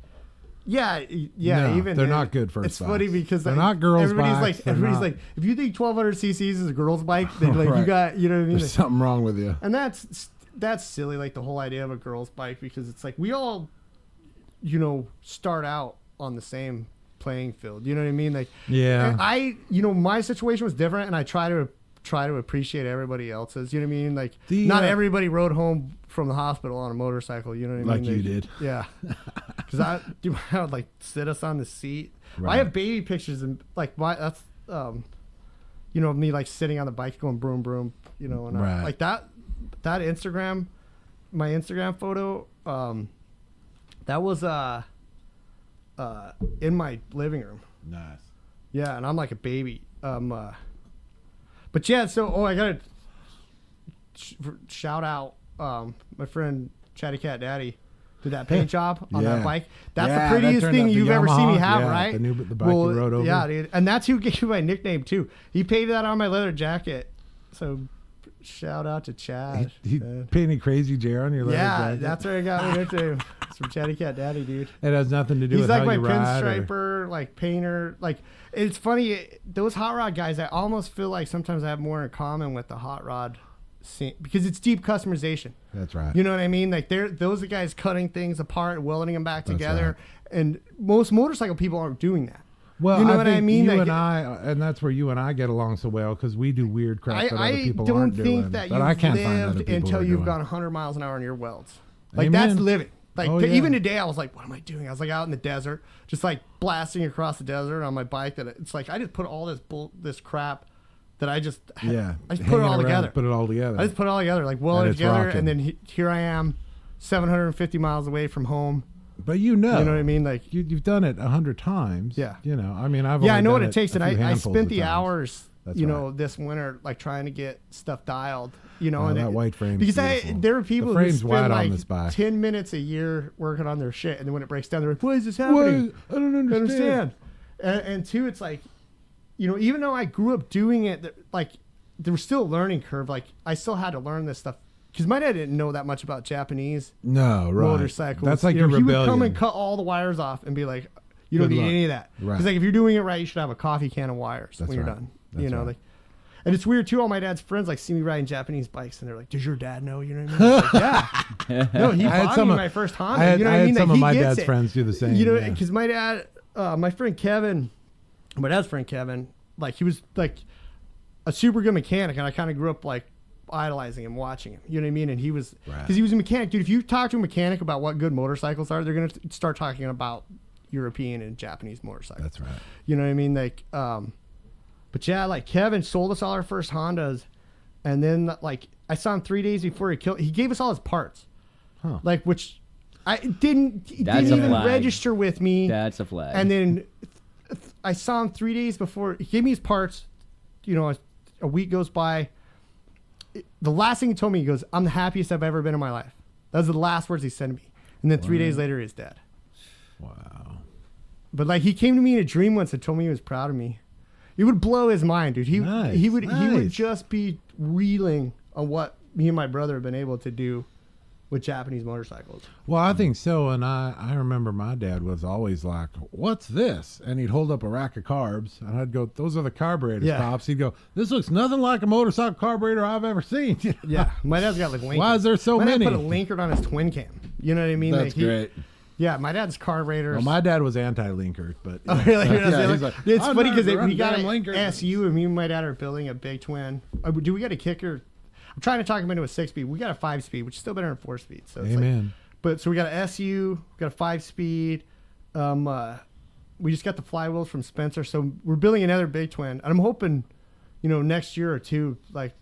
no, even they're not good first. It's funny because they're not girls' bikes. Everybody's like, if you think 1200 cc's is a girl's bike, then like you got, you know what I mean? There's something wrong with you. And that's silly, like the whole idea of a girl's bike, because it's like we all, you know, start out on the same playing field. You know what I mean? Like, yeah. My situation was different, and I try to appreciate everybody else's. You know what I mean? Like, not everybody rode home from the hospital on a motorcycle. You know what I mean? Like you did. Yeah. Because I would like sit us on the seat. Right. I have baby pictures, and like that's me like sitting on the bike going broom broom. You know, and right. like that Instagram, my Instagram photo, that was in my living room. Nice. Yeah, and I'm like a baby. But yeah, so I gotta shout out my friend Chatty Cat Daddy did that paint job on that bike. That's the prettiest thing you've ever seen me have, right? The bike you rode over. Yeah, dude. And that's who gave me my nickname too. He painted that on my leather jacket. So shout out to Chad. He painted Crazy Jer on your leather jacket. Yeah, that's where I got my nickname. It's from Chatty Cat Daddy, dude. It has nothing to do with how you ride. He's like my pinstriper, like painter. Like, it's funny, those hot rod guys, I almost feel like sometimes I have more in common with the hot rod scene because it's deep customization. That's right. You know what I mean? Like, those are guys cutting things apart, welding them back together. Right. And most motorcycle people aren't doing that. Well, you know what I mean? You and that's where you and I get along so well, because we do weird crap that other people aren't doing. I don't think that you've lived until you've gone 100 miles an hour in your welds. Like, that's living. Like, even today, I was like, what am I doing? I was like out in the desert, just like blasting across the desert on my bike. That it's like I just put all this crap that I just put it all together. Put it all together. I just put it all together, like weld it together, and then here I am, 750 miles away from home. But you know what I mean? Like you've done it 100 times. Yeah. You know, I mean, I know what it takes, and I spent the hours, this winter, like trying to get stuff dialed. You know, and that white frame. Because there are people who spend like 10 minutes a year working on their shit, and then when it breaks down, they're like, "Why is this happening? I don't understand." And two, it's like, you know, even though I grew up doing it, like there was still a learning curve. Like I still had to learn this stuff. Because my dad didn't know that much about Japanese motorcycles. That's like your rebellion. He would come and cut all the wires off and be like, "You don't need any of that." Right. Because like if you're doing it right, you should have a coffee can of wires when you're done. You know, like, and it's weird too. All my dad's friends like see me riding Japanese bikes, and they're like, "Does your dad know?" You know what I mean? Like, yeah. No, he bought me my first Honda. You know what I mean? Some of my dad's friends do the same. You know, because my dad, my friend Kevin, my dad's friend Kevin, like he was like a super good mechanic, and I kind of grew up like idolizing him, watching him. You know what I mean? And he was, because he was a mechanic, dude. If you talk to a mechanic about what good motorcycles are, they're gonna start talking about European and Japanese motorcycles. That's right. You know what I mean? Like, but yeah, like Kevin sold us all our first Hondas, and then like I saw him 3 days before he gave us all his parts, like which I didn't even register with me. That's a flag. And then I saw him 3 days before he gave me his parts. You know, a week goes by. The last thing he told me, he goes, "I'm the happiest I've ever been in my life." That was the last words he said to me. And then 3 days later, he's dead. Wow. But like he came to me in a dream once and told me he was proud of me. It would blow his mind, dude. He would just be reeling on what me and my brother have been able to do with Japanese motorcycles. Well, I think so. And I remember my dad was always like, "What's this?" And he'd hold up a rack of carbs, and I'd go, "Those are the carburetors, Pops." He'd go, "This looks nothing like a motorcycle carburetor I've ever seen." Yeah, my dad's got like linkers. Why is there so many? My dad put a linker on his twin cam. You know what I mean? That's great. Yeah, my dad's carburetors. Well, my dad was anti-linkers, but oh, really? Like, it's funny because we got an SU, and me and my dad are building a big twin. Do we got a kicker? I'm trying to talk him into a 6-speed. We got a 5-speed, which is still better than a 4-speed. So it's Amen. so we got an SU, we got a 5-speed. We just got the flywheels from Spencer, so we're building another big twin. And I'm hoping, next year or two, like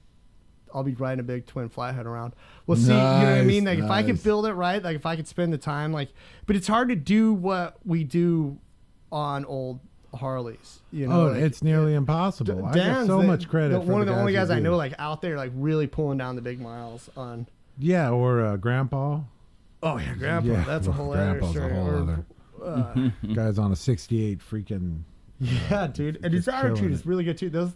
I'll be riding a big twin flathead around. We'll see. You know what I mean? Like if I could build it right, like if I could spend the time, like, but it's hard to do what we do on old Harleys. It's nearly impossible. I give so much credit. One of the only guys I know, like out there, like really pulling down the big miles on. Yeah, or Grandpa. Oh yeah, Grandpa. Yeah, that's a whole other story. Guy's on a 68 freaking. Yeah, dude, and his attitude is really good too. Those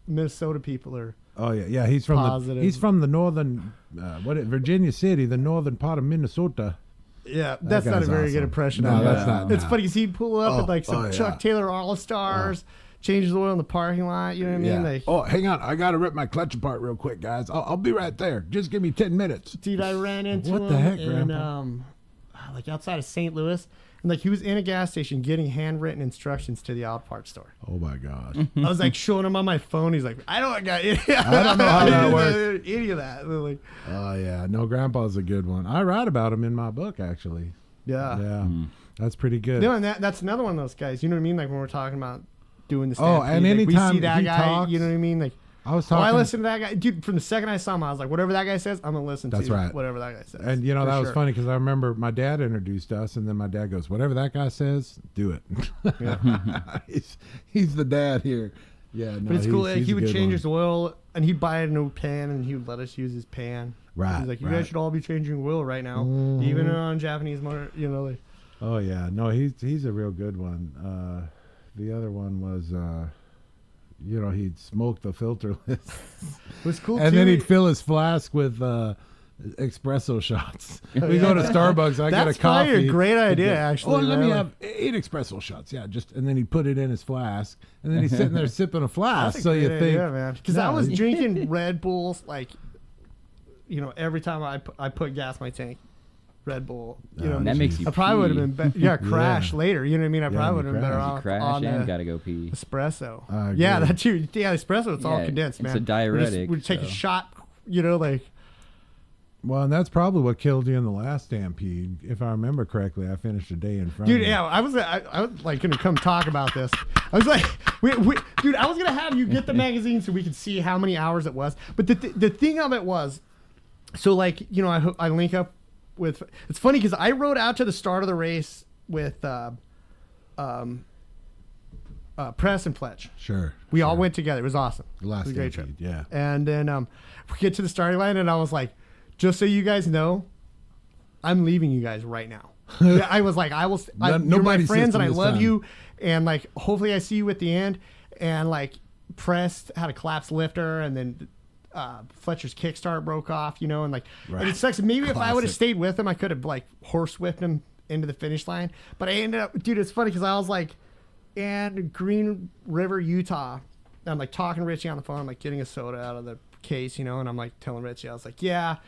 Minnesota people are. Oh yeah. He's from the northern, Virginia City, the northern part of Minnesota. Yeah, that's not a very good impression. No, that's not. It's funny because he'd pull up with like some Chuck Taylor All Stars, changes the oil in the parking lot. You know what I mean? Like, hang on, I gotta rip my clutch apart real quick, guys. I'll be right there. Just give me 10 minutes. Dude, I ran into him. What the heck, Grandpa? Like outside of St. Louis. And like he was in a gas station getting handwritten instructions to the auto parts store. Oh my gosh! I was like showing him on my phone. He's like, I don't know how that works. Any of that. Like, oh yeah, no, Grandpa's a good one. I write about him in my book actually. Yeah, that's pretty good. No, and that's another one of those guys. You know what I mean? Like when we're talking about doing the Stampede, and anytime we see that he guy, talks, you know what I mean? Like. I listened to that guy, dude. From the second I saw him, I was like, "Whatever that guy says, I'm gonna listen to." That's right. Whatever that guy says. And that was funny because I remember my dad introduced us, and then my dad goes, "Whatever that guy says, do it." Yeah. he's the dad here. Yeah, no, but it's cool. Like, he would change his oil, and he'd buy a new pan, and he would let us use his pan. Right. He's like, "You guys should all be changing oil right now, even on Japanese motor." Like. Oh yeah, no, he's a real good one. The other one was. He'd smoke the filterless. It was cool, and too. then he'd fill his flask with espresso shots. We go to Starbucks. I get a coffee. That's a great idea, actually. Oh, let me have 8 espresso shots. Yeah, and then he'd put it in his flask, and then he's sitting there sipping a flask. That's so you think, man? Because I was drinking Red Bulls like, every time I put gas in my tank. Red Bull, that makes you. I probably would have been crash later. You know what I mean? I probably would have been better off crash on and gotta go pee. Espresso. Yeah, that too. Yeah, espresso. It's all condensed, man. It's a diuretic. We'd take a shot. Like. Well, and that's probably what killed you in the last Stampede, if I remember correctly. I finished a day in front. Dude, of yeah, I was like gonna come talk about this. I was like, dude, I was gonna have you get the magazine so we could see how many hours it was. But the thing of it was, so like I link up. It's funny because I rode out to the start of the race with Press and Pledge. Sure. We all went together. It was awesome. The last it was a great trip. Yeah. And then we get to the starting line, and I was like, just so you guys know, I'm leaving you guys right now. I was like, you're my friends, and I love you, and like, hopefully I see you at the end. And like, Press had a collapsed lifter, and then Fletcher's kickstart broke off, and like, and it sucks. Maybe if I would have stayed with him, I could have like horsewhipped him into the finish line. But I ended up, dude, it's funny because I was like in Green River, Utah. And I'm like talking to Richie on the phone, like getting a soda out of the case, and I'm like telling Richie, I was like, yeah,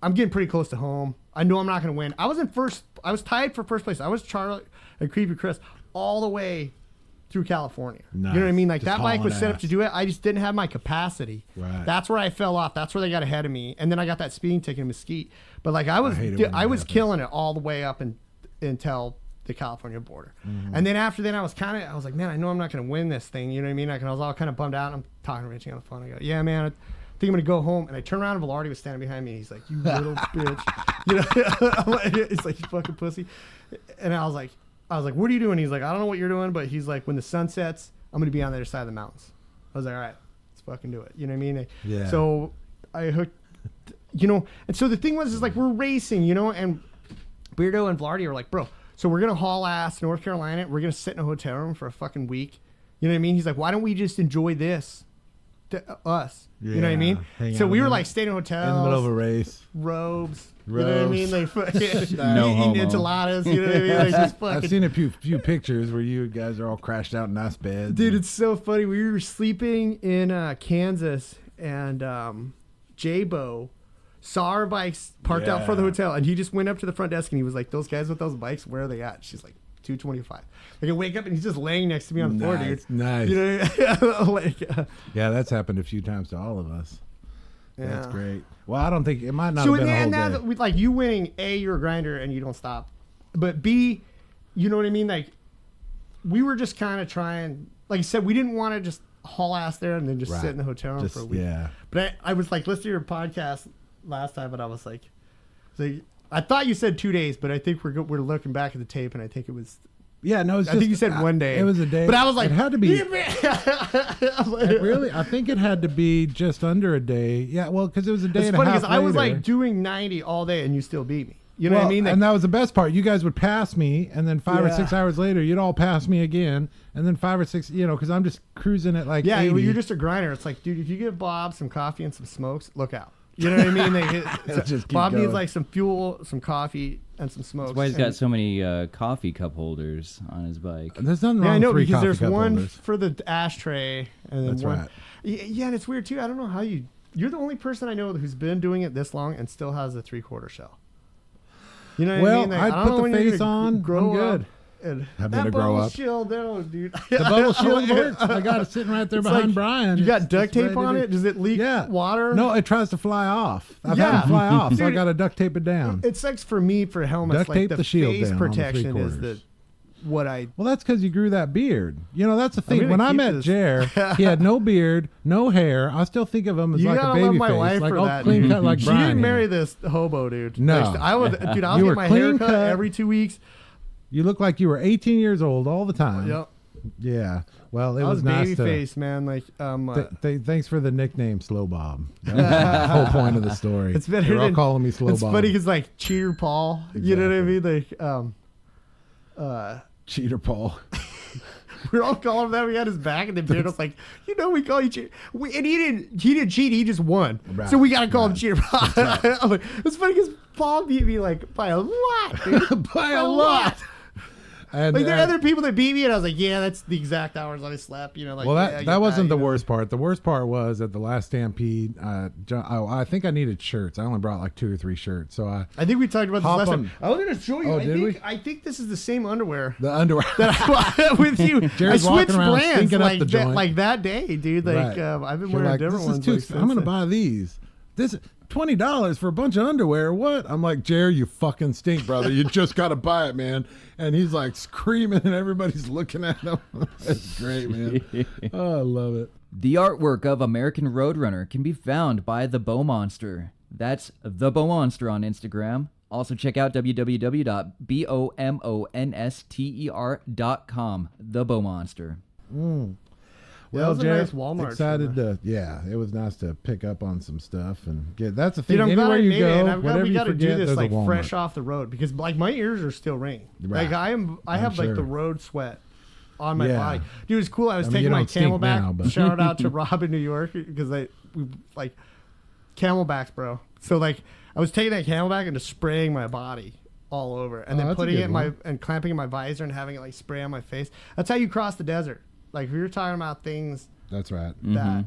I'm getting pretty close to home. I know I'm not going to win. I was in first. I was tied for first place. I was Charlie and Creepy Chris all the way through California. Nice. You know what I mean? Like just that bike was set up to do it. I just didn't have my capacity. Right. That's where I fell off. That's where they got ahead of me. And then I got that speeding ticket in Mesquite. But like I was killing it all the way up until the California border. Mm-hmm. And then after that I was like, man, I know I'm not going to win this thing. You know what I mean? I was all kind of bummed out. I'm talking to Richie on the phone. I go, yeah, man, I think I'm going to go home. And I turn around and Velarde was standing behind me. He's like, you little bitch. He's like, you fucking pussy. And I was like, what are you doing? He's like, I don't know what you're doing, but he's like, when the sun sets, I'm going to be on the other side of the mountains. I was like, all right, let's fucking do it. You know what I mean? Yeah. So I hooked, and so the thing was, is like, we're racing, and Beardo and Velarde were like, bro, so we're going to haul ass North Carolina. We're going to sit in a hotel room for a fucking week. You know what I mean? He's like, why don't we just enjoy this to us? Yeah, you know what I mean? So we were like staying in hotels. In the middle of a race. Robes. You know what I mean? Like fucking no eating enchiladas. You know what I mean? Like just fucking. I've seen a few pictures where you guys are all crashed out in nice beds. Dude, it's so funny. We were sleeping in Kansas, and J-Bo saw our bikes parked out for the hotel, and he just went up to the front desk and he was like, "Those guys with those bikes, where are they at?" She's like, 225. Like I wake up and he's just laying next to me on the floor, dude. Nice. You know, yeah, that's happened a few times to all of us. Yeah. That's great. Well, I don't think it might not So have been a whole now day. that like you winning, A, you're a grinder and you don't stop, but B, you know what I mean? Like we were just kind of trying. Like I said, we didn't want to just haul ass there and then just sit in the hotel room for a week. Yeah. But I was like listening to your podcast last time, and I was like, I thought you said 2 days, but I think we're looking back at the tape, and I think it was. Yeah, no, it's I think you said 1 day. It was a day. But I was like, it had to be. Yeah, Really? I think it had to be just under a day. Yeah, well, because it was a day it's and funny a half because I was later. like doing 90 all day, and you still beat me. You know what I mean? And that was the best part. You guys would pass me, and then 5 or 6 Yeah. hours later, you'd all pass me again, and then 5 or 6, because I'm just cruising at like 80. you're just a grinder. It's like, dude, if you give Bob some coffee and some smokes, look out. You know what I mean? Just keep Bob needs going. like some fuel, some coffee, and some smokes. That's why he's got so many coffee cup holders on his bike. There's nothing wrong Yeah, I know, with 3 because coffee there's cup one holders. for the ashtray, and then That's one. right. Yeah, and it's weird too. I don't know how you're the only person I know who's been doing it this long and still has a 3/4 shell. You know what I mean? Like, I'd I don't put know the when you're face gonna on. grow I'm good. up and I'm that gonna grow bubble up. shield, no, dude. The bubble shield works. I got it sitting right there It's behind like, Brian. You got It's duct ready tape to on do- it? Does it leak water? No, it tries to fly off. I've Yeah. had it fly off, so I Dude, got to duct tape it down. It sucks for me for helmets. Duct like tape the shield face down on the protection is 3/4. what I. Well, that's because you grew that beard. That's the I'm thing. gonna When I keep met this. Jer, he had no beard, no hair. I still think of him as You like a gotta baby love my face, wife like for all that. clean cut like She Brian. didn't marry here. this hobo, dude. No. Like, I would, dude. I'll You get were my clean hair cut cut. every 2 weeks. You look like you were 18 years old all the time. Yep. Yeah. Well, it I was was nice baby to. face, man. Like, Thanks for the nickname, Slow Bob. That was the whole point of the story. it's better They're all than calling me Slow It's Bob. funny because like Cheater Paul. You know what I mean? Like, Cheater Paul. we're all calling him that. We had his back, and then Beard was like, we call you Cheater. And he didn't cheat. He just won. Right. So we gotta call him Cheater Paul. I'm like, it's funny because Paul beat me like by a lot, dude. By a lot. And, Like there are other people that beat me, and I was like, yeah, that's the exact hours I slept. Like, well, yeah, I that get wasn't the you know. worst part. The worst part was at the last Stampede. I think I needed shirts. I only brought like 2 or 3 shirts. So I think we talked about this Hop last on- time. I was gonna show you. Oh, did we? I think this is the same underwear the underwear. that I bought with you. Jared's I walking switched around brands stinking up like the that, joint. like that day, dude. Like Right. I've been You're wearing like, different this ones. is too like, expensive. I'm since gonna then. buy these. This $20 for a bunch of underwear. What? I'm like, Jerry, you fucking stink, brother. You just got to buy it, man. And he's like screaming, and everybody's looking at him. That's great, man. Oh, I love it. The artwork of American Roadrunner can be found by The Bow Monster. That's The Bow Monster on Instagram. Also check out www.bomonster.com. The Bow Monster. That Well, was a Jared, nice Walmart excited shirt, to, it was nice to pick up on some stuff and get. That's the thing. Dude, I'm glad Anywhere I you made go, it, and I'm glad whatever we you got to forget, do this there's like a Walmart. fresh off the road because like my ears are still ringing. Right. Like I have like sure. the road sweat on my Yeah. body. Dude, it's cool. I was I mean, you taking my don't stink Camelback. now, but- Shout out to Rob in New York because we like Camelbacks, bro. So like I was taking that Camelback and just spraying my body all over, and then that's a putting good it in my one. and clamping in my visor and having it like spray on my face. That's how you cross the desert. Like we were talking about things That's right. that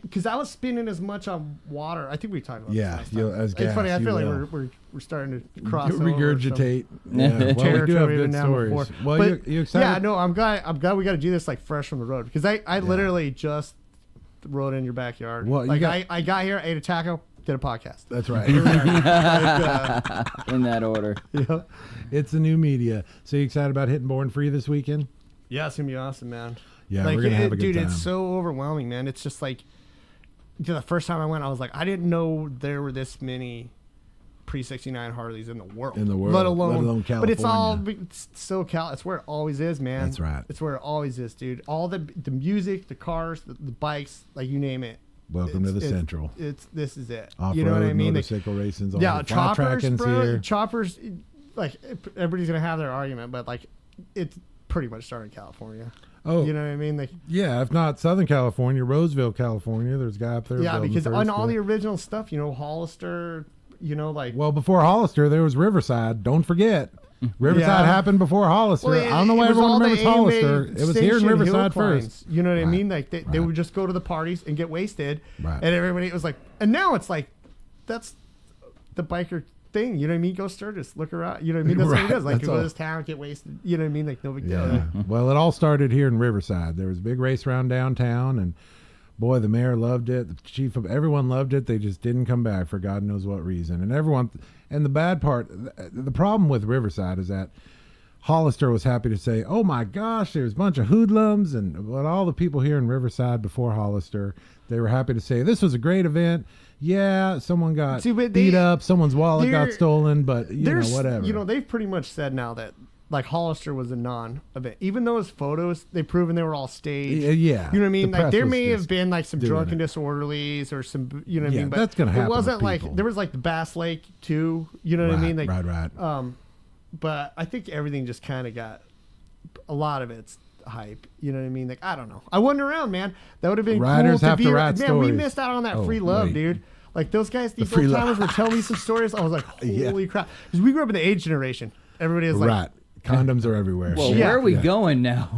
because I was spinning as much on water. I think we talked about Yeah, this last you'll- time. as It's funny. gas, I you feel like will. we're starting to cross over Regurgitate. Yeah. Well, we do territory have we've good been down stories. before. Well, But, you excited? Yeah, no, I'm glad we got to do this like fresh from the road because I literally just rode in your backyard. Well, you like got- I got here, ate a taco, did a podcast. That's right. In that order. Yeah. It's the new media. So you excited about hitting Born Free this weekend? Yeah, it's gonna be awesome, man. Yeah, like, we're gonna have a good dude, time. it's so overwhelming, man. It's just like the first time I went, I was like, I didn't know there were this many pre-69 Harleys in the world. Let alone California. But it's all it's SoCal. It's where it always is, man. That's right. It's where it always is, dude. All the music, the cars, the bikes, like you name it. Welcome to the It's- Central. This is it. Off-road, you know what I mean? Like, motorcycle racing's all yeah, the flat choppers, tracking's bro. here. Choppers, like everybody's gonna have their argument, but like it's pretty much started in California. Oh, You know what I mean? Like, yeah, if not Southern California, Roseville, California. There's a guy up there. yeah, building because first, on all but- the original stuff, Hollister, like. Well, before Hollister, there was Riverside. Don't forget. Riverside Yeah. happened before Hollister. I don't know why it was everyone all the remembers Hollister. AMA It was here in station hill Riverside climbs. first. You know what I Right. mean? Like they Right. would just go to the parties and get wasted, Right. and everybody was like, and now it's like, that's the biker thing. You know what I mean? Go Sturgis, look around. You know what I mean? That's what Right, it is. Like that's go to all. this town, get wasted. You know what I mean? Like no big deal. Yeah. Well, it all started here in Riverside. There was a big race around downtown, and Boy, the mayor loved it. The chief of everyone loved it. They just didn't come back for God knows what reason. And the bad part, the problem with Riverside is that Hollister was happy to say, "Oh my gosh, there's a bunch of hoodlums," and all the people here in Riverside before Hollister, they were happy to say this was a great event. Yeah, someone got beat up, someone's wallet got stolen, but whatever. They've pretty much said now that like Hollister was a non-event, even though his photos they've proven they were all staged. Yeah, you know what I mean. Like there may have been like some drunken disorderlies or some, you know what I mean. But that's gonna happen. It wasn't like there was like the Bass Lake too. You know what I mean? Like, right. But I think everything just kind of got a lot of it's hype. You know what I mean? Like I don't know. I wasn't around, man. That would have been Riders cool have to write man, stories. we missed out on that free love, dude. Like those guys, these old timers were telling me some stories. I was like, holy crap! Because we grew up in the age generation. Everybody is like, condoms are everywhere. Well, where are we going now?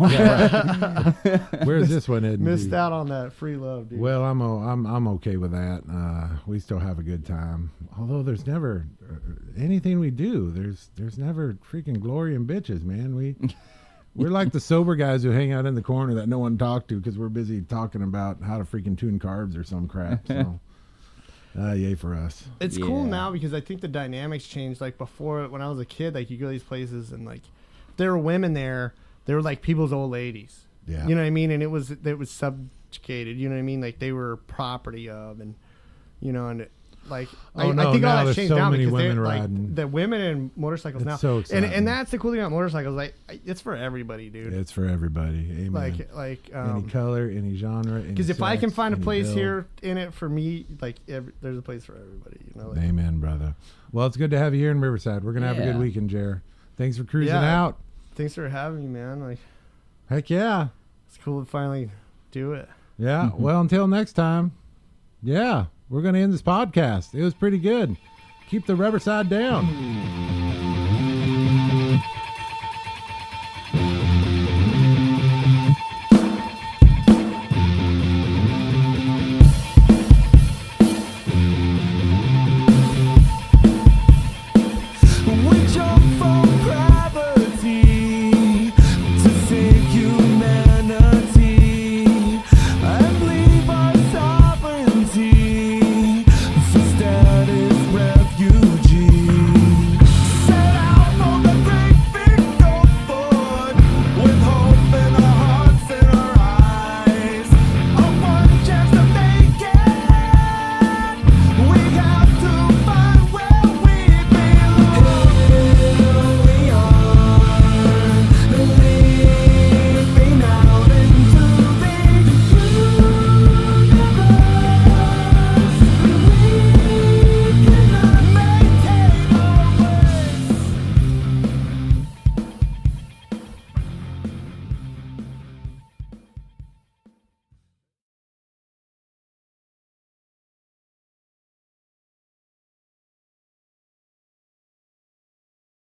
Where's this one heading? Missed out on that free love, dude. Well, I'm okay with that. We still have a good time. Although there's never anything we do. There's never freaking glory and bitches, man. We're like the sober guys who hang out in the corner that no one talked to because we're busy talking about how to freaking tune carbs or some crap. So, yay for us. It's cool now because I think the dynamics changed. Like before, when I was a kid, like you go to these places and like there were women there. They were like people's old ladies. Yeah. You know what I mean? And it was subjugated. You know what I mean? Like they were property of, and you know, and I think all that's changed now because they're like the women in motorcycles now. So exciting. And that's the cool thing about motorcycles. Like it's for everybody, dude. It's for everybody. Amen. Like any color, any genre. Because if I can find a place here in it for me, like there's a place for everybody. You know. Like, amen, brother. Well, it's good to have you here in Riverside. We're gonna have a good weekend, Jer. Thanks for cruising out. Thanks for having me, man. Like, heck yeah. It's cool to finally do it. Yeah. Well, until next time. Yeah. We're going to end this podcast. It was pretty good. Keep the rubber side down.